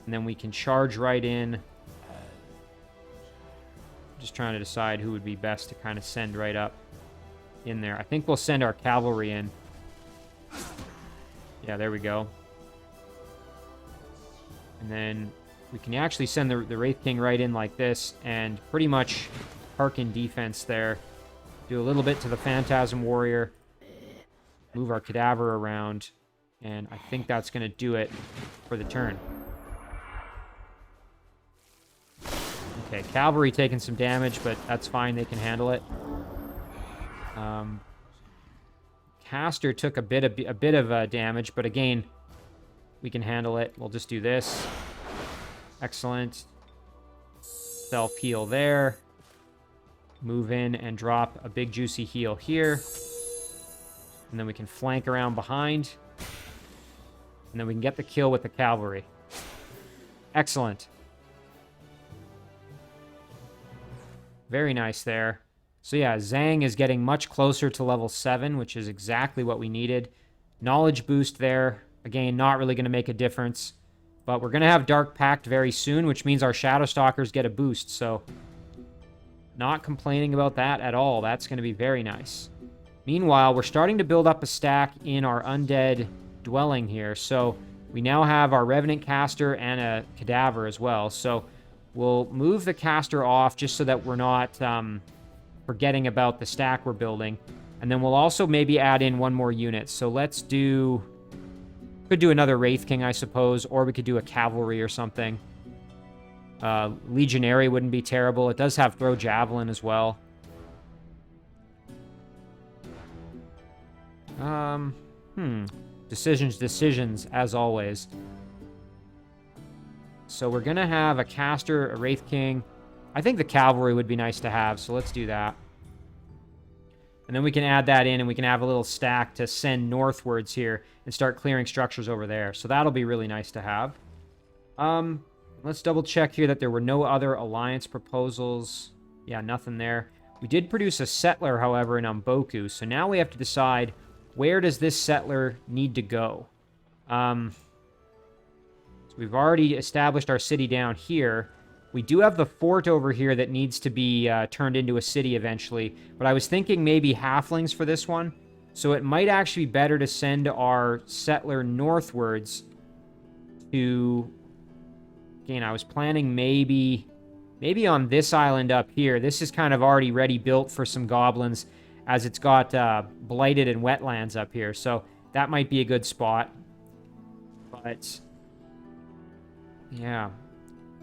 Speaker 1: And then we can charge right in. Just trying to decide who would be best to kind of send right up in there. I think we'll send our cavalry in. Yeah, there we go. And then we can actually send the Wraith King right in like this and pretty much park in defense there. Do a little bit to the Phantasm Warrior. Move our Cadaver around. And I think that's going to do it for the turn. Okay, Cavalry taking some damage, but that's fine. They can handle it. Caster took a bit of damage, but again, we can handle it. We'll just do this. Excellent. Self-heal there. Move in and drop a big juicy heal here. And then we can flank around behind. And then we can get the kill with the cavalry. Excellent. Very nice there. So yeah, Zhang is getting much closer to level 7, which is exactly what we needed. Knowledge boost there. Again, not really going to make a difference. But we're going to have Dark Pact very soon, which means our Shadow Stalkers get a boost. So not complaining about that at all. That's going to be very nice. Meanwhile, we're starting to build up a stack in our undead dwelling here. So we now have our Revenant Caster and a Cadaver as well. So we'll move the Caster off just so that we're not forgetting about the stack we're building. And then we'll also maybe add in one more unit. So let's do... Could do another Wraith King, I suppose, or we could do a Cavalry or something. Legionary wouldn't be terrible. It does have Throw Javelin as well. Decisions, as always. So we're going to have a Caster, a Wraith King. I think the Cavalry would be nice to have, so let's do that. And then we can add that in, and we can have a little stack to send northwards here and start clearing structures over there. So that'll be really nice to have. Let's double check here that there were no other alliance proposals. Yeah, nothing there. We did produce a settler, however, in Umboku. So now we have to decide, where does this settler need to go? So we've already established our city down here. We do have the fort over here that needs to be turned into a city eventually. But I was thinking maybe halflings for this one. So it might actually be better to send our settler northwards to... Again, I was planning maybe on this island up here. This is kind of already ready built for some goblins, as it's got blighted and wetlands up here. So that might be a good spot. But yeah,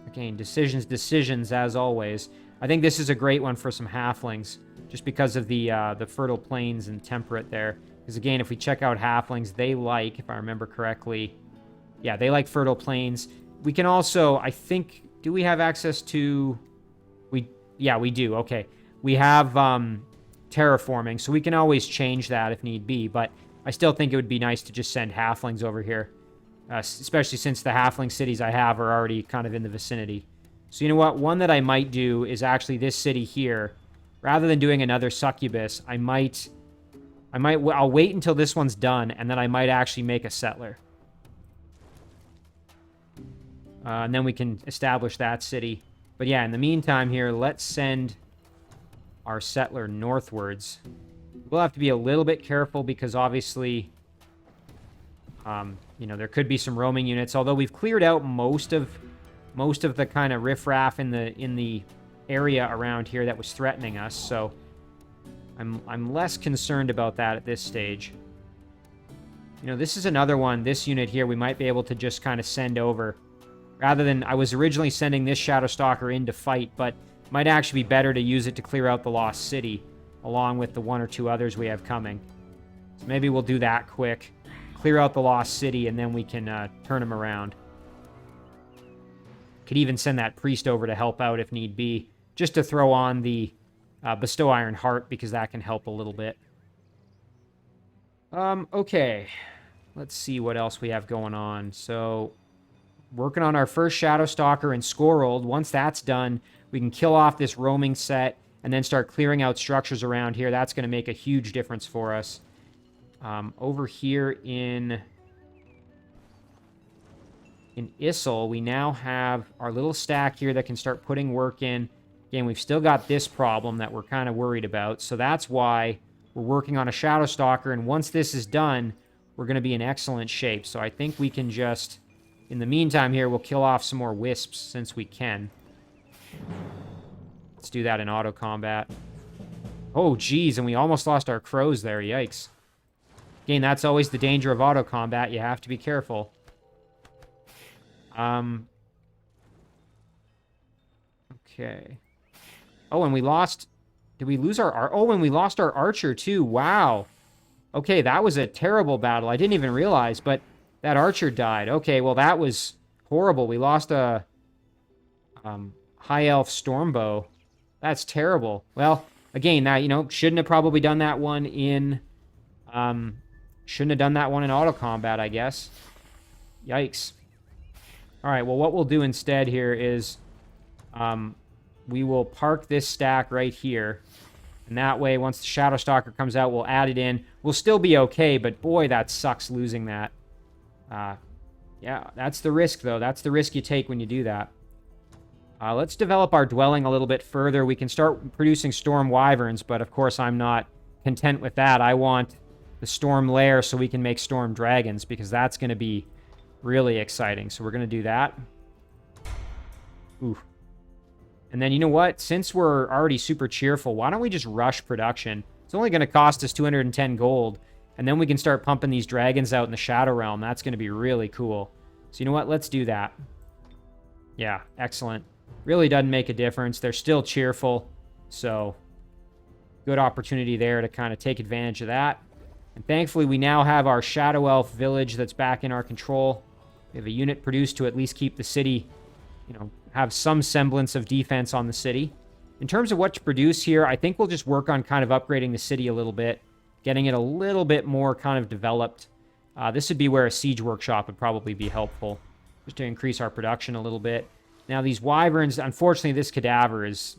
Speaker 1: again, decisions as always. I think this is a great one for some halflings, just because of the fertile plains and temperate there. Because again, if we check out halflings, they like, if I remember correctly, yeah, they like fertile plains. We can also, I think, do we have access to... Yeah, we do. Okay. We have terraforming, so we can always change that if need be, but I still think it would be nice to just send halflings over here, especially since the halfling cities I have are already kind of in the vicinity. So you know what? One that I might do is actually this city here. Rather than doing another succubus, I'll wait until this one's done, and then I might actually make a settler. And then we can establish that city. But yeah, in the meantime here, let's send our settler northwards. We'll have to be a little bit careful because obviously, you know, there could be some roaming units. Although we've cleared out most of the kind of riffraff in the area around here that was threatening us. So I'm less concerned about that at this stage. You know, this is another one. This unit here, we might be able to just kind of send over. Rather than, I was originally sending this Shadow Stalker in to fight, but might actually be better to use it to clear out the Lost City, along with the one or two others we have coming. So maybe we'll do that quick. Clear out the Lost City, and then we can turn them around. Could even send that priest over to help out if need be, just to throw on the Bestow Iron Heart, because that can help a little bit. Okay. Let's see what else we have going on. So... working on our first Shadow Stalker and Scourled. Once that's done, we can kill off this roaming set and then start clearing out structures around here. That's going to make a huge difference for us. Over here in in Issel, we now have our little stack here that can start putting work in. Again, we've still got this problem that we're kind of worried about, so that's why we're working on a Shadow Stalker, and once this is done, we're going to be in excellent shape. So I think we can just, in the meantime here, we'll kill off some more wisps since we can. Let's do that in auto combat. Oh, geez, and we almost lost our crows there. Yikes. Again, that's always the danger of auto combat. You have to be careful. Okay. Oh, and we lost... Did we lose our... Oh, and we lost our archer, too. Wow. Okay, that was a terrible battle. I didn't even realize, but that archer died. Okay, well, that was horrible. We lost a high elf stormbow. That's terrible. Well, again, that, you know, shouldn't have probably done that one in... shouldn't have done that one in auto combat, I guess. Yikes. All right, well, what we'll do instead here is we will park this stack right here. And that way, once the Shadow Stalker comes out, we'll add it in. We'll still be okay, but boy, that sucks losing that. Yeah, that's the risk, though. That's the risk you take when you do that. Let's develop our dwelling a little bit further. We can start producing storm wyverns, but of course I'm not content with that. I want the storm lair so we can make storm dragons, because that's going to be really exciting. So we're going to do that. Ooh. And then, you know what? Since we're already super cheerful, why don't we just rush production? It's only going to cost us 210 gold, and then we can start pumping these dragons out in the Shadow Realm. That's going to be really cool. So you know what? Let's do that. Yeah, excellent. Really doesn't make a difference. They're still cheerful, so good opportunity there to kind of take advantage of that. And thankfully, we now have our Shadow Elf village that's back in our control. We have a unit produced to at least keep the city, you know, have some semblance of defense on the city. In terms of what to produce here, I think we'll just work on kind of upgrading the city a little bit, getting it a little bit more kind of developed. This would be where a siege workshop would probably be helpful, just to increase our production a little bit. Now, these wyverns, unfortunately, this cadaver is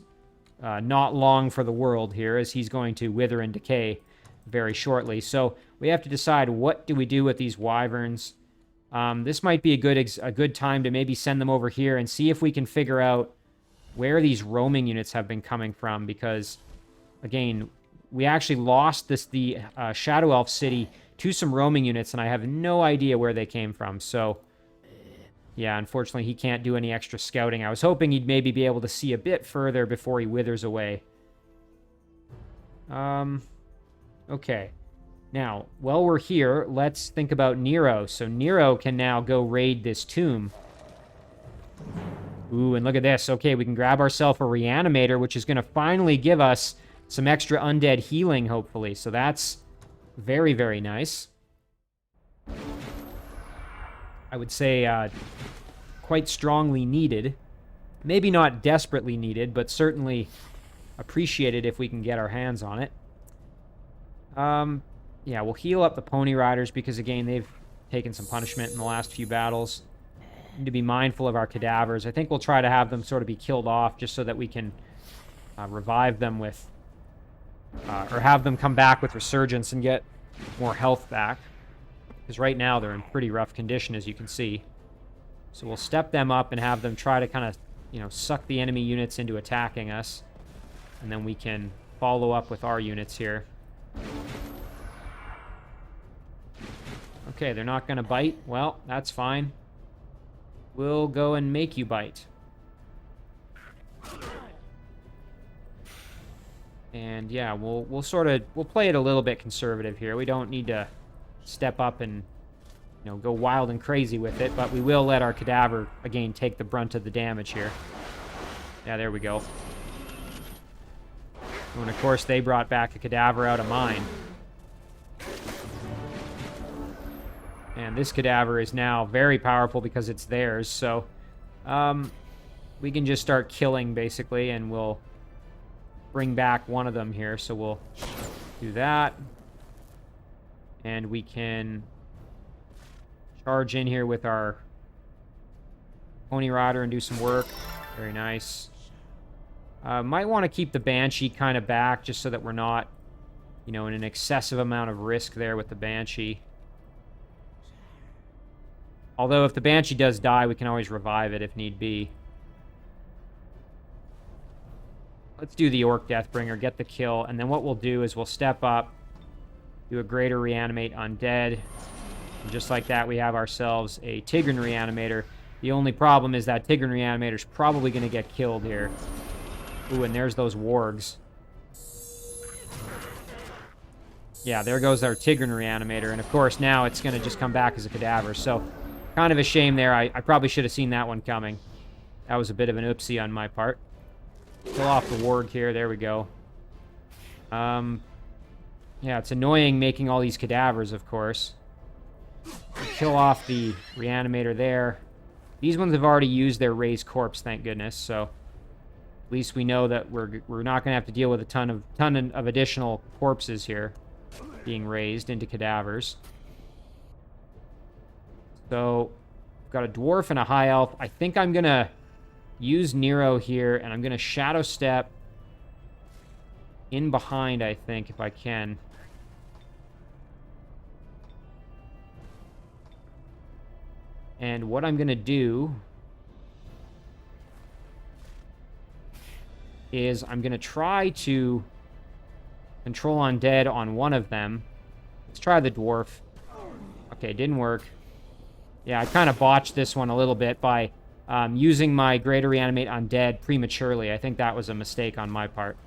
Speaker 1: not long for the world here, as he's going to wither and decay very shortly. So we have to decide, what do we do with these wyverns? This might be a good time to maybe send them over here and see if we can figure out where these roaming units have been coming from, because, again, we actually lost the Shadow Elf city to some roaming units, and I have no idea where they came from. So, yeah, unfortunately, he can't do any extra scouting. I was hoping he'd maybe be able to see a bit further before he withers away. Okay. Now, while we're here, let's think about Nero. So Nero can now go raid this tomb. Ooh, and look at this. Okay, we can grab ourselves a reanimator, which is going to finally give us some extra undead healing, hopefully. So that's very, very nice. I would say quite strongly needed. Maybe not desperately needed, but certainly appreciated if we can get our hands on it. Yeah, we'll heal up the pony riders because, again, they've taken some punishment in the last few battles. Need to be mindful of our cadavers. I think we'll try to have them sort of be killed off just so that we can revive them with... or have them come back with resurgence and get more health back. Because right now they're in pretty rough condition, as you can see. So we'll step them up and have them try to kind of, you know, suck the enemy units into attacking us. And then we can follow up with our units here. Okay, they're not going to bite. Well, that's fine. We'll go and make you bite. And yeah, we'll play it a little bit conservative here. We don't need to step up and, you know, go wild and crazy with it, but we will let our cadaver, again, take the brunt of the damage here. Yeah, there we go. And of course, they brought back a cadaver out of mine. And this cadaver is now very powerful because it's theirs, so we can just start killing, basically, and we'll bring back one of them here. So we'll do that. And we can charge in here with our pony rider and do some work. Very nice. Might want to keep the Banshee kind of back just so that we're not, you know, in an excessive amount of risk there with the Banshee. Although if the Banshee does die, we can always revive it if need be. Let's do the Orc Deathbringer, get the kill, and then what we'll do is we'll step up, do a Greater Reanimate Undead. And just like that, we have ourselves a Tigran Reanimator. The only problem is that Tigran Reanimator's probably going to get killed here. Ooh, and there's those wargs. Yeah, there goes our Tigran Reanimator. And of course, now it's going to just come back as a cadaver. So, kind of a shame there. I probably should have seen that one coming. That was a bit of an oopsie on my part. Kill off the warg here. There we go. Yeah, it's annoying making all these cadavers, of course. Kill off the Reanimator there. These ones have already used their raised corpse, thank goodness. So, at least we know that we're not going to have to deal with a ton of additional corpses here being raised into cadavers. So, we've got a dwarf and a high elf. I think I'm going to use Nero here, and I'm going to shadow step in behind, I think, if I can. And what I'm going to do is I'm going to try to control undead on one of them. Let's try the dwarf. Okay, didn't work. Yeah, I kind of botched this one a little bit by using my Greater Reanimate Undead prematurely. I think that was a mistake on my part.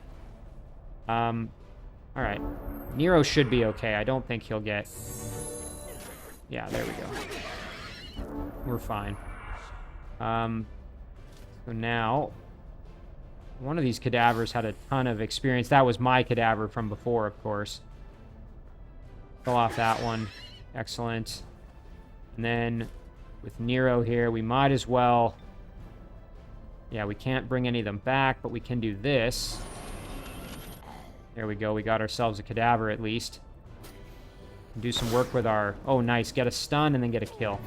Speaker 1: Alright. Nero should be okay. I don't think he'll get... Yeah, there we go. We're fine. So now... One of these cadavers had a ton of experience. That was my cadaver from before, of course. Kill off that one. Excellent. And then with Nero here, we might as well... Yeah, we can't bring any of them back, but we can do this. There we go. We got ourselves a cadaver at least. Do some work with our... Oh, nice. Get a stun and then get a kill.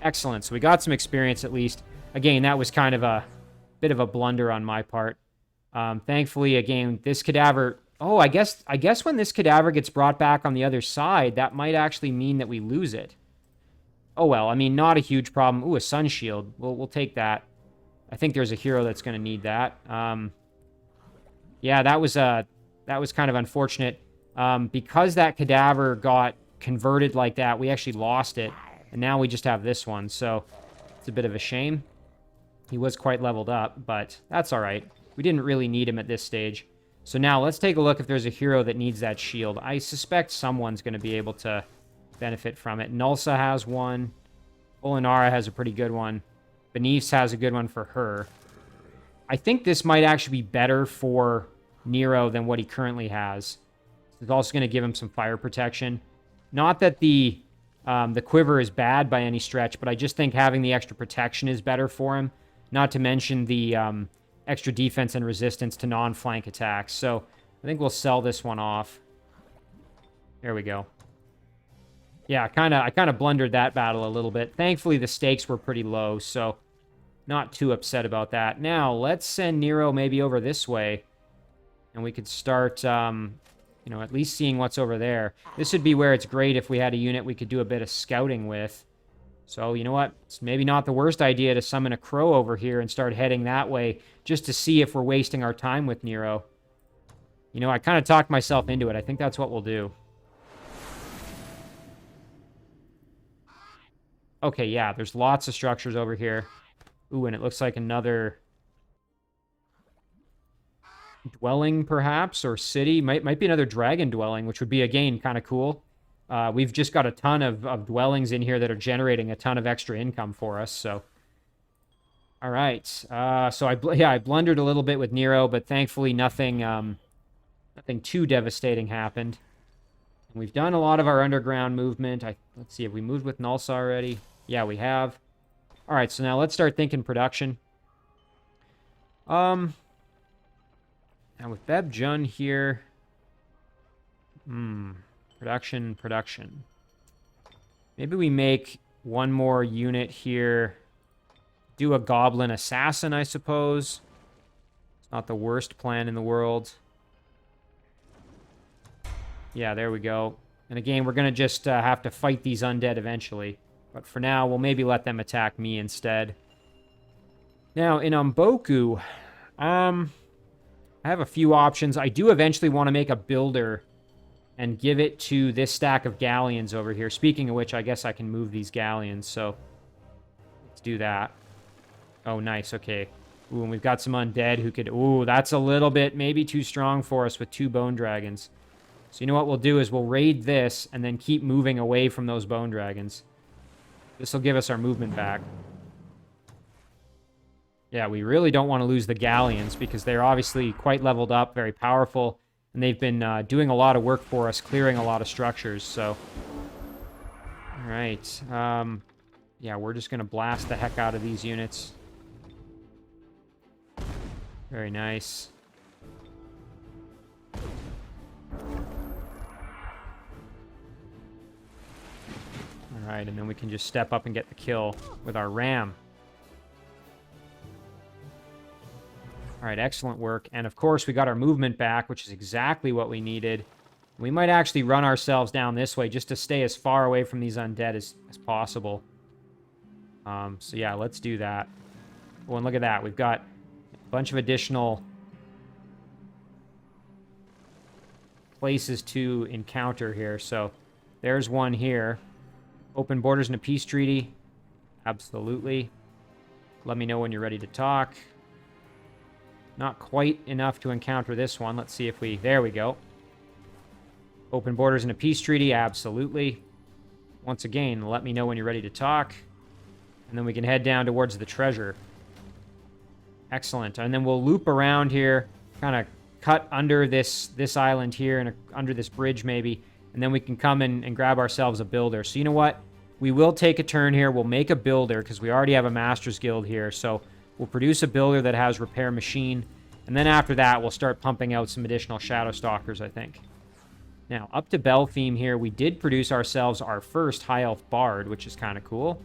Speaker 1: Excellent. So we got some experience at least. Again, that was kind of a bit of a blunder on my part. Thankfully, again, this cadaver... Oh, I guess when this cadaver gets brought back on the other side, that might actually mean that we lose it. Oh, well. I mean, not a huge problem. Ooh, a sun shield. We'll take that. I think there's a hero that's going to need that. Yeah, that was kind of unfortunate. Because that cadaver got converted like that, we actually lost it. And now we just have this one, so it's a bit of a shame. He was quite leveled up, but that's all right. We didn't really need him at this stage. So now let's take a look if there's a hero that needs that shield. I suspect someone's going to be able to benefit from it. Gnulsa has one. Olinara has a pretty good one. Benifs has a good one for her. I think this might actually be better for Nero than what he currently has. It's also going to give him some fire protection. Not that the quiver is bad by any stretch, but I just think having the extra protection is better for him. Not to mention the extra defense and resistance to non-flank attacks. So I think we'll sell this one off. There we go. Yeah, I kind of blundered that battle a little bit. Thankfully, the stakes were pretty low, so not too upset about that. Now, let's send Nero maybe over this way, and we could start, you know, at least seeing what's over there. This would be where it's great if we had a unit we could do a bit of scouting with. So, you know what? It's maybe not the worst idea to summon a crow over here and start heading that way, just to see if we're wasting our time with Nero. You know, I kind of talked myself into it. I think that's what we'll do. Okay, yeah, there's lots of structures over here. Ooh, and it looks like another dwelling, perhaps, or city. Might be another dragon dwelling, which would be, again, kind of cool. We've just got a ton of dwellings in here that are generating a ton of extra income for us, so... All right. So, I blundered a little bit with Nero, but thankfully nothing too devastating happened. And we've done a lot of our underground movement. Let's see, have we moved with Gnulsa already? Yeah, we have. All right, so now let's start thinking production. Now with Beb Jun here... Production. Maybe we make one more unit here. Do a Goblin Assassin, I suppose. It's not the worst plan in the world. Yeah, there we go. And again, we're going to just have to fight these undead eventually. But for now, we'll maybe let them attack me instead. Now, in Umboku, I have a few options. I do eventually want to make a builder and give it to this stack of galleons over here. Speaking of which, I guess I can move these galleons, so let's do that. Oh, nice, okay. Ooh, and we've got some undead who could... Ooh, that's a little bit maybe too strong for us with 2 bone dragons. So you know what we'll do is we'll raid this and then keep moving away from those bone dragons. This will give us our movement back. Yeah, we really don't want to lose the galleons because they're obviously quite leveled up, very powerful, and they've been doing a lot of work for us, clearing a lot of structures, so... Alright, yeah, we're just going to blast the heck out of these units. Very nice. Alright, and then we can just step up and get the kill with our ram. Alright, excellent work. And of course, we got our movement back, which is exactly what we needed. We might actually run ourselves down this way just to stay as far away from these undead as possible. So yeah, let's do that. Oh, and look at that. We've got a bunch of additional places to encounter here. So there's one here. Open borders and a peace treaty. Absolutely. Let me know when you're ready to talk. Not quite enough to encounter this one. Let's see if we... There we go. Open borders and a peace treaty. Absolutely. Once again, let me know when you're ready to talk. And then we can head down towards the treasure. Excellent. And then we'll loop around here. Kind of cut under this island here and under this bridge maybe. And then we can come in and grab ourselves a builder. So you know what? We will take a turn here. We'll make a builder because we already have a Master's Guild here. So we'll produce a builder that has Repair Machine. And then after that, we'll start pumping out some additional Shadow Stalkers, I think. Now, up to Beltheme here, we did produce ourselves our first High Elf Bard, which is kind of cool.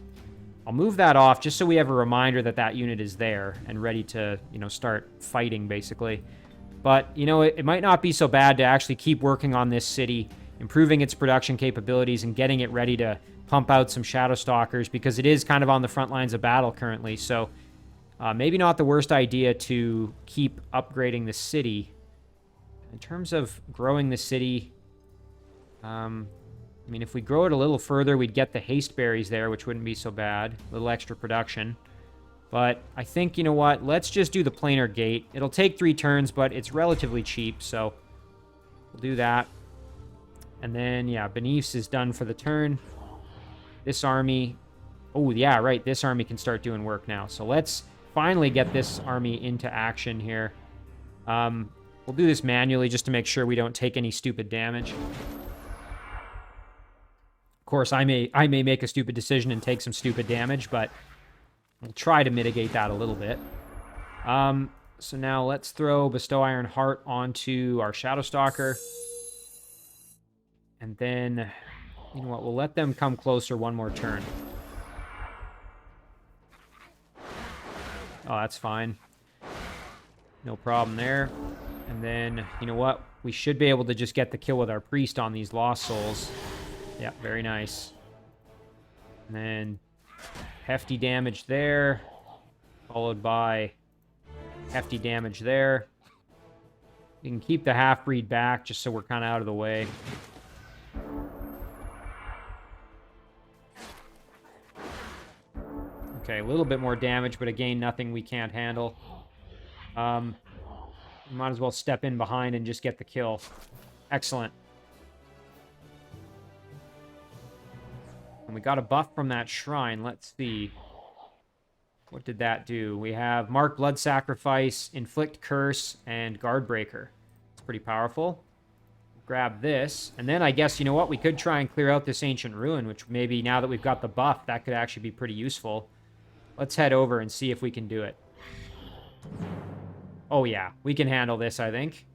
Speaker 1: I'll move that off just so we have a reminder that that unit is there and ready to, you know, start fighting, basically. But, you know, it might not be so bad to actually keep working on this city, improving its production capabilities and getting it ready to pump out some Shadow Stalkers because it is kind of on the front lines of battle currently. So maybe not the worst idea to keep upgrading the city. In terms of growing the city, I mean, if we grow it a little further, we'd get the haste berries there, which wouldn't be so bad. A little extra production. But I think, you know what? Let's just do the planar gate. It'll take 3 turns, but it's relatively cheap, so we'll do that. And then, yeah, Benice is done for the turn. This army... Oh, yeah, right. This army can start doing work now. So let's finally get this army into action here. We'll do this manually just to make sure we don't take any stupid damage. Of course, I may make a stupid decision and take some stupid damage, but we'll try to mitigate that a little bit. So now let's throw Bestow Iron Heart onto our Shadow Stalker. And then, you know what, we'll let them come closer one more turn. Oh, that's fine. No problem there. And then, you know what, we should be able to just get the kill with our Priest on these Lost Souls. Yeah, very nice. And then hefty damage there, followed by hefty damage there. You can keep the half-breed back just so we're kind of out of the way. Okay, a little bit more damage, but again, nothing we can't handle. We might as well step in behind and just get the kill. Excellent. And we got a buff from that shrine. Let's see. What did that do? We have Mark Blood Sacrifice, Inflict Curse, and Guard Breaker. It's pretty powerful. Grab this. And then I guess, you know what? We could try and clear out this Ancient Ruin, which maybe now that we've got the buff, that could actually be pretty useful. Let's head over and see if we can do it. Oh yeah, we can handle this, I think.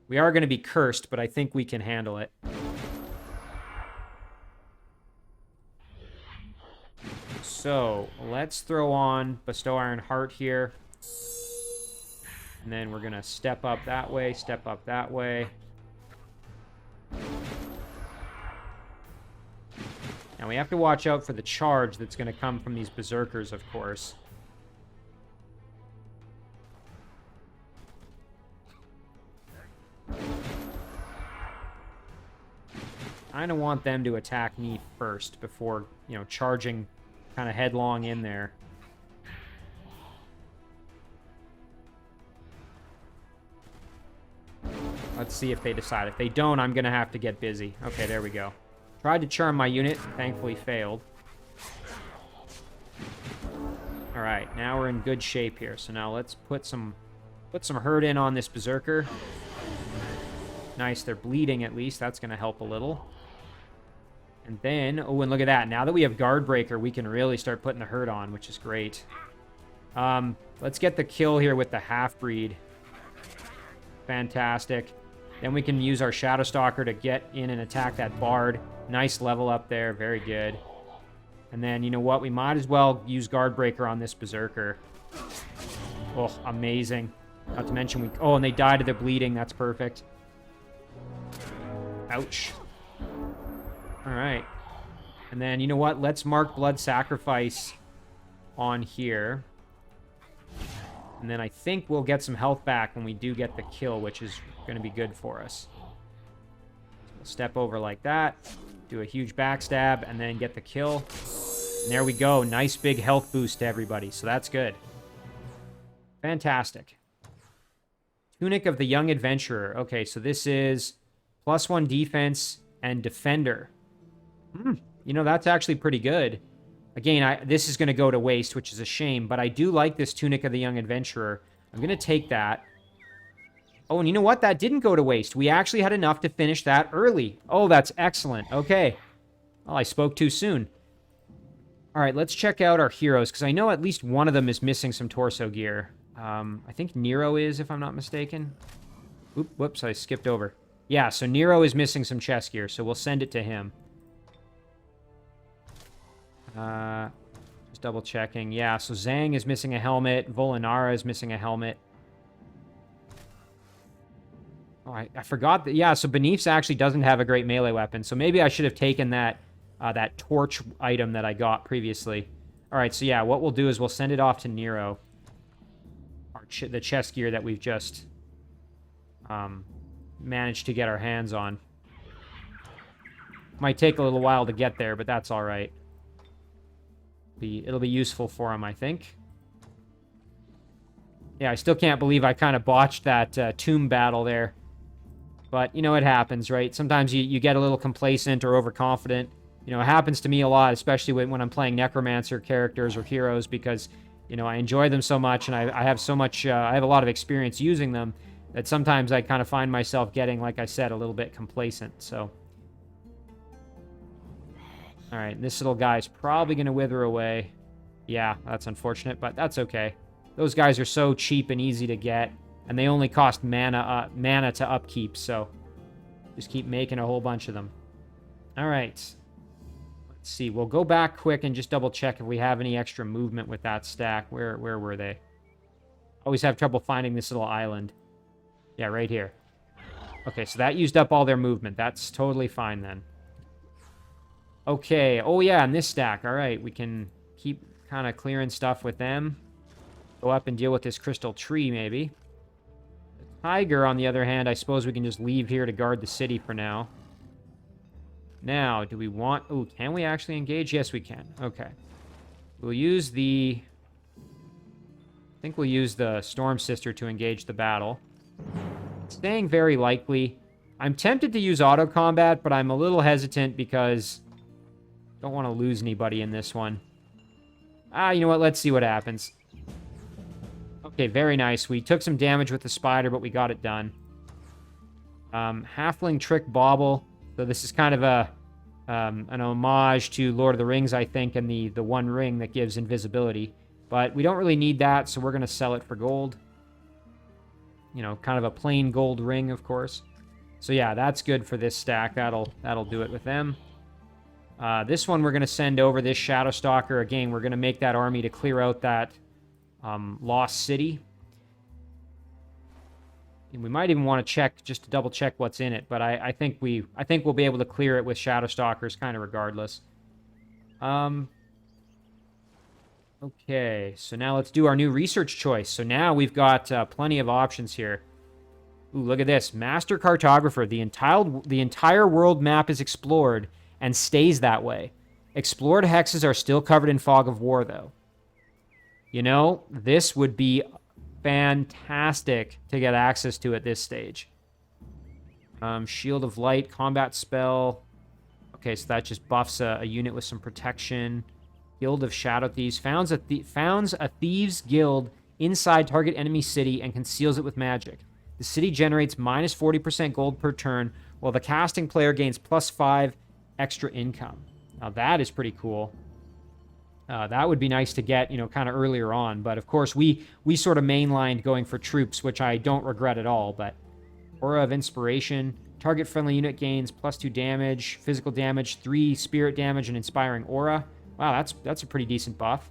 Speaker 1: We are going to be cursed, but I think we can handle it. So, let's throw on Bestow Iron Heart here. And then we're going to step up that way, step up that way. Now Now we have to watch out for the charge that's going to come from these berserkers, of course. I kind of want them to attack me first before, you know, charging kind of headlong in there. Let's see if they decide. If they don't, I'm going to have to get busy. Okay, there we go. Tried to charm my unit, thankfully failed. All right, now we're in good shape here. So now let's put some hurt in on this berserker. Nice, they're bleeding at least. That's going to help a little. And then, oh, and look at that. Now that we have Guard Breaker, we can really start putting the hurt on, which is great. Let's get the kill here with the half-breed. Fantastic. Then we can use our Shadow Stalker to get in and attack that Bard. Nice level up there. Very good. And then, you know what? We might as well use Guard Breaker on this Berserker. Oh, amazing. Not to mention we... Oh, and they died of their bleeding. That's perfect. Ouch. All right. And then, you know what? Let's mark Blood Sacrifice on here. And then I think we'll get some health back when we do get the kill, which is going to be good for us. So we'll step over like that, do a huge backstab, and then get the kill. And there we go. Nice big health boost to everybody, so that's good. Fantastic. Tunic of the Young Adventurer. Okay, so this is +1 defense and defender. You know, that's actually pretty good. Again, this is going to go to waste, which is a shame, but I do like this Tunic of the Young Adventurer. I'm going to take that. Oh, and you know what? That didn't go to waste. We actually had enough to finish that early. Oh, that's excellent. Okay. Well, I spoke too soon. All right, let's check out our heroes, because I know at least one of them is missing some torso gear. I think Nero is, if I'm not mistaken. Oop, whoops, I skipped over. Yeah, so Nero is missing some chest gear, so we'll send it to him. Just double checking. Yeah, so Zhang is missing a helmet. Volinara is missing a helmet. Oh, I forgot that. Yeah, so Benif's actually doesn't have a great melee weapon. So maybe I should have taken that that torch item that I got previously. All right, so yeah, what we'll do is we'll send it off to Nero. The chest gear that we've just managed to get our hands on. Might take a little while to get there, but that's all right. It'll be useful for him, I think. Yeah, I still can't believe I kind of botched that tomb battle there. But, you know, it happens, right? Sometimes you get a little complacent or overconfident. You know, it happens to me a lot, especially when I'm playing Necromancer characters or heroes, because, you know, I enjoy them so much, and I have so much, I have a lot of experience using them, that sometimes I kind of find myself getting, like I said, a little bit complacent, so... Alright, this little guy's probably going to wither away. Yeah, that's unfortunate, but that's okay. Those guys are so cheap and easy to get, and they only cost mana to upkeep, so just keep making a whole bunch of them. Alright. Let's see, we'll go back quick and just double check if we have any extra movement with that stack. Where were they? Always have trouble finding this little island. Yeah, right here. Okay, so that used up all their movement. That's totally fine then. Okay, oh yeah, and this stack. All right, we can keep kind of clearing stuff with them. Go up and deal with this crystal tree, maybe. The tiger, on the other hand, I suppose we can just leave here to guard the city for now. Now, do we want... Oh, can we actually engage? Yes, we can. Okay. We'll use the... I think we'll use the Storm Sister to engage the battle. Staying very likely. I'm tempted to use auto combat, but I'm a little hesitant because... Don't want to lose anybody in this one. You know what? Let's see what happens. Okay, very nice. We took some damage with the spider, but we got it done. Halfling Trick Bauble. So this is kind of an homage to Lord of the Rings, I think, and the one ring that gives invisibility. But we don't really need that, so we're going to sell it for gold. You know, kind of a plain gold ring, of course. So yeah, that's good for this stack. That'll do it with them. This one we're going to send over this Shadow Stalker. Again, we're going to make that army to clear out that lost city. And we might even want to check, just to double check what's in it. But I think we'll be able to clear it with Shadow Stalkers kind of regardless. Okay, so now let's do our new research choice. So now we've got plenty of options here. Ooh, look at this. Master Cartographer. The entire world map is explored and stays that way. Explored hexes are still covered in fog of war, though. You know, this would be fantastic to get access to at this stage. Shield of Light, combat spell. Okay, so that just buffs a unit with some protection. Guild of Shadow Thieves. Founds a thieves' guild inside target enemy city and conceals it with magic. The city generates minus 40% gold per turn, while the casting player gains plus 5 extra income. Now that is pretty cool. That would be nice to get, you know, kind of earlier on. But of course, we sort of mainlined going for troops, which I don't regret at all. But Aura of Inspiration. Target friendly unit gains plus 2 damage, physical damage, 3 spirit damage, and inspiring aura. Wow, that's a pretty decent buff.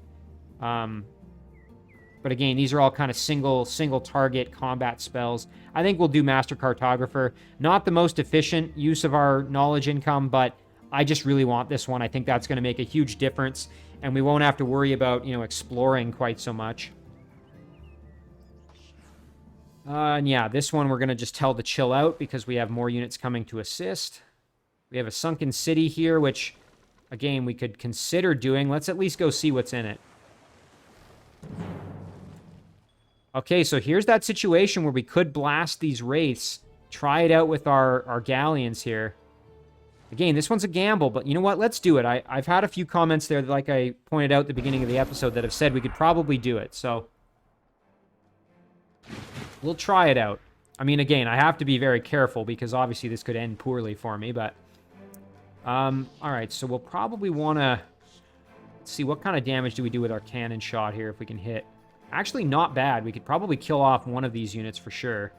Speaker 1: But again, these are all kind of single target combat spells. I think we'll do Master Cartographer. Not the most efficient use of our knowledge income, but I just really want this one. I think that's going to make a huge difference, and we won't have to worry about, you know, exploring quite so much. And yeah, this one we're going to just tell to chill out because we have more units coming to assist. We have a sunken city here, which, again, we could consider doing. Let's at least go see what's in it. Okay, so here's that situation where we could blast these wraiths. Try it out with our galleons here. Again, this one's a gamble, but you know what? Let's do it. I've had a few comments there, that, like I pointed out at the beginning of the episode, that have said we could probably do it. So we'll try it out. I mean, again, I have to be very careful because obviously this could end poorly for me, but... all right, so we'll probably want to see what kind of damage do we do with our cannon shot here if we can hit. Actually, not bad. We could probably kill off one of these units for sure.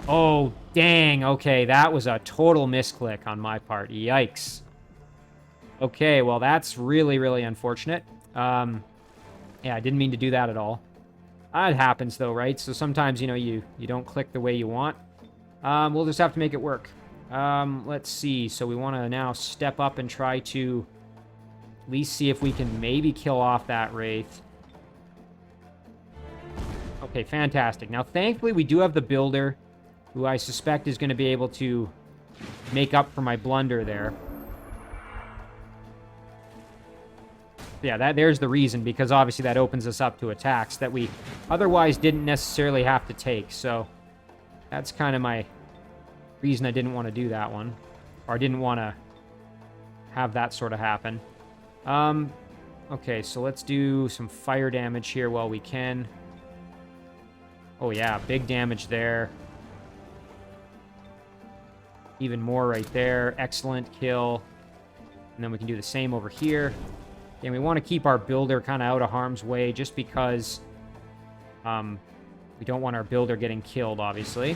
Speaker 1: Oh, dang. Okay, that was a total misclick on my part. Yikes. Okay, well, that's really, really unfortunate. Yeah, I didn't mean to do that at all. It happens, though, right? So sometimes, you know, you don't click the way you want. We'll just have to make it work. Let's see. So we want to now step up and try to at least see if we can maybe kill off that wraith. Okay, fantastic. Now, thankfully, we do have the builder, who I suspect is going to be able to make up for my blunder there. Yeah, there's the reason, because obviously that opens us up to attacks that we otherwise didn't necessarily have to take. So that's kind of my reason I didn't want to do that one, or I didn't want to have that sort of happen. Okay, so let's do some fire damage here while we can. Oh yeah, big damage there. Even more right there. Excellent kill. And then we can do the same over here. And we want to keep our builder kind of out of harm's way just because we don't want our builder getting killed, obviously.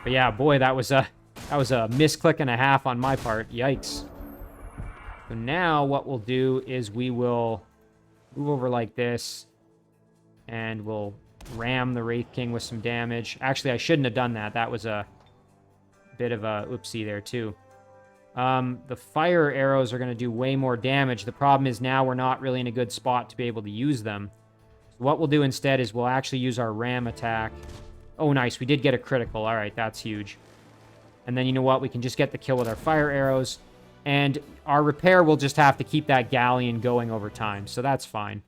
Speaker 1: But yeah, boy, that was a misclick and a half on my part. Yikes. So now what we'll do is we will move over like this, and we'll ram the Wraith King with some damage. Actually, I shouldn't have done that. That was a bit of a oopsie there, too. The fire arrows are going to do way more damage. The problem is now we're not really in a good spot to be able to use them. So what we'll do instead is we'll actually use our ram attack. Oh, nice. We did get a critical. All right, that's huge. And then you know what? We can just get the kill with our fire arrows. And our repair will just have to keep that galleon going over time. So that's fine.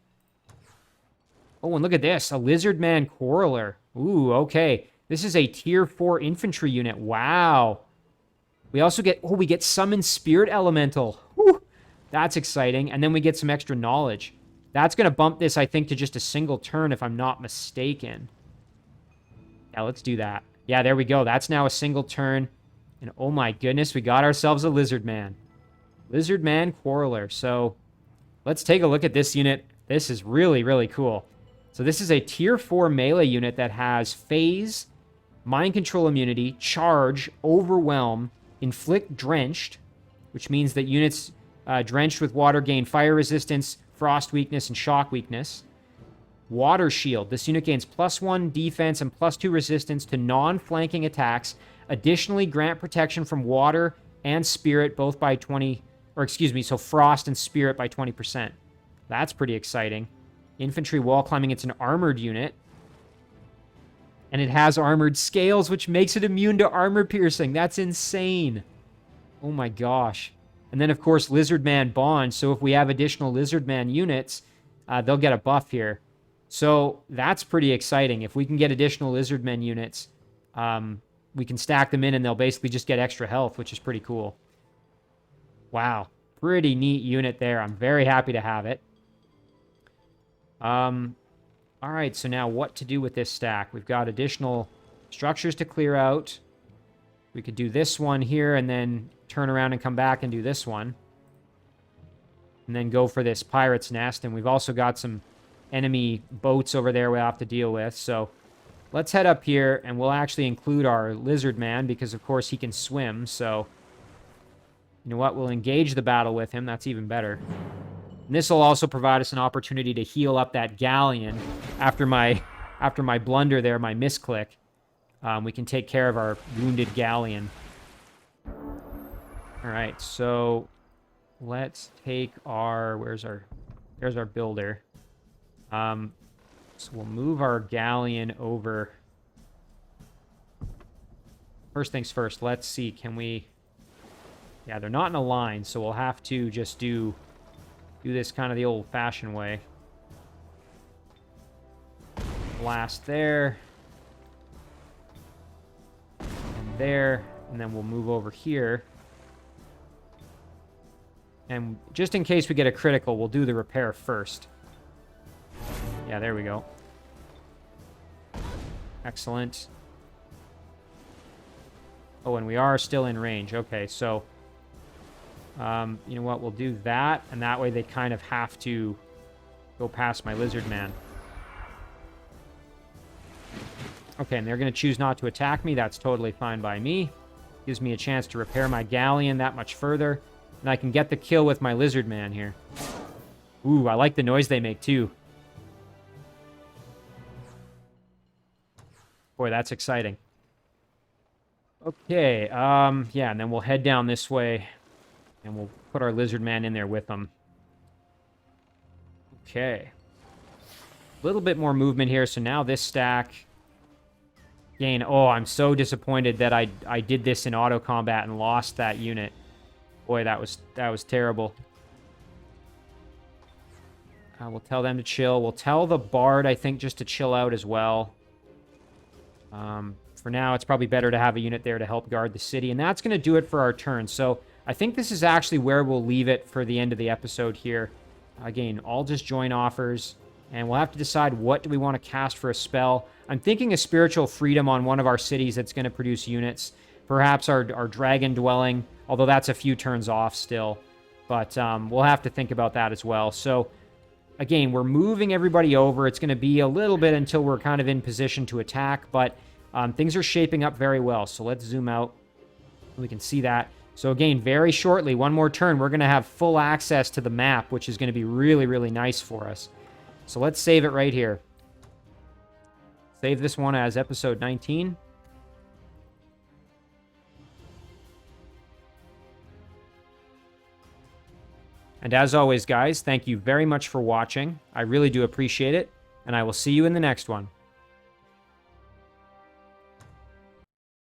Speaker 1: Oh, and look at this. A Lizardman Quarreler. Ooh, okay. This is a tier 4 infantry unit. Wow. We also get... Oh, we get Summoned Spirit Elemental. Whew. That's exciting. And then we get some extra knowledge. That's going to bump this, I think, to just a single turn, if I'm not mistaken. Yeah, let's do that. Yeah, there we go. That's now a single turn. And oh my goodness, we got ourselves a Lizardman. Lizardman Quarreler. So let's take a look at this unit. This is really, really cool. So this is a tier 4 melee unit that has phase, mind control immunity, charge, overwhelm, inflict drenched, which means that units drenched with water gain fire resistance, frost weakness, and shock weakness. Water shield. This unit gains +1 defense and +2 resistance to non-flanking attacks. Additionally, grant protection from water and spirit both by 20, or excuse me, so frost and spirit by 20%. That's pretty exciting. Infantry wall climbing, it's an armored unit. And it has armored scales, which makes it immune to armor piercing. That's insane. Oh my gosh. And then, of course, Lizardman Bond. So if we have additional Lizardman units, they'll get a buff here. So that's pretty exciting. If we can get additional Lizardmen units, we can stack them in and they'll basically just get extra health, which is pretty cool. Wow. Pretty neat unit there. I'm very happy to have it. All right, so now what to do with this stack? We've got additional structures to clear out. We could do this one here and then turn around and come back and do this one. And then go for this pirate's nest. And we've also got some enemy boats over there we'll have to deal with. So let's head up here and we'll actually include our lizard man because, of course, he can swim. So, you know what? We'll engage the battle with him. That's even better. And this will also provide us an opportunity to heal up that galleon after my blunder there, my misclick. We can take care of our wounded galleon. All right, so let's take our... There's our builder. So we'll move our galleon over. First things first, let's see, can we... Yeah, they're not in a line, so we'll have to just do this kind of the old-fashioned way. Blast there. And there. And then we'll move over here. And just in case we get a critical, we'll do the repair first. Yeah, there we go. Excellent. Oh, and we are still in range. Okay, so... you know what? We'll do that, and that way they kind of have to go past my lizard man. Okay, and they're going to choose not to attack me. That's totally fine by me. Gives me a chance to repair my galleon that much further, and I can get the kill with my lizard man here. Ooh, I like the noise they make too. Boy, that's exciting. Okay, yeah, and then we'll head down this way. And we'll put our lizard man in there with them. Okay. A little bit more movement here. So now this stack... Again, oh, I'm so disappointed that I did this in auto combat and lost that unit. Boy, that was terrible. We'll tell them to chill. We'll tell the bard, I think, just to chill out as well. For now, it's probably better to have a unit there to help guard the city. And that's going to do it for our turn. So... I think this is actually where we'll leave it for the end of the episode here. Again, all just join offers, and we'll have to decide what do we want to cast for a spell. I'm thinking a Spiritual Freedom on one of our cities that's going to produce units. Perhaps our Dragon Dwelling, although that's a few turns off still. But we'll have to think about that as well. So, again, we're moving everybody over. It's going to be a little bit until we're kind of in position to attack, but things are shaping up very well. So let's zoom out. We can see that. So again, very shortly, one more turn, we're going to have full access to the map, which is going to be really, really nice for us. So let's save it right here. Save this one as episode 19. And as always, guys, thank you very much for watching. I really do appreciate it, and I will see you in the next one.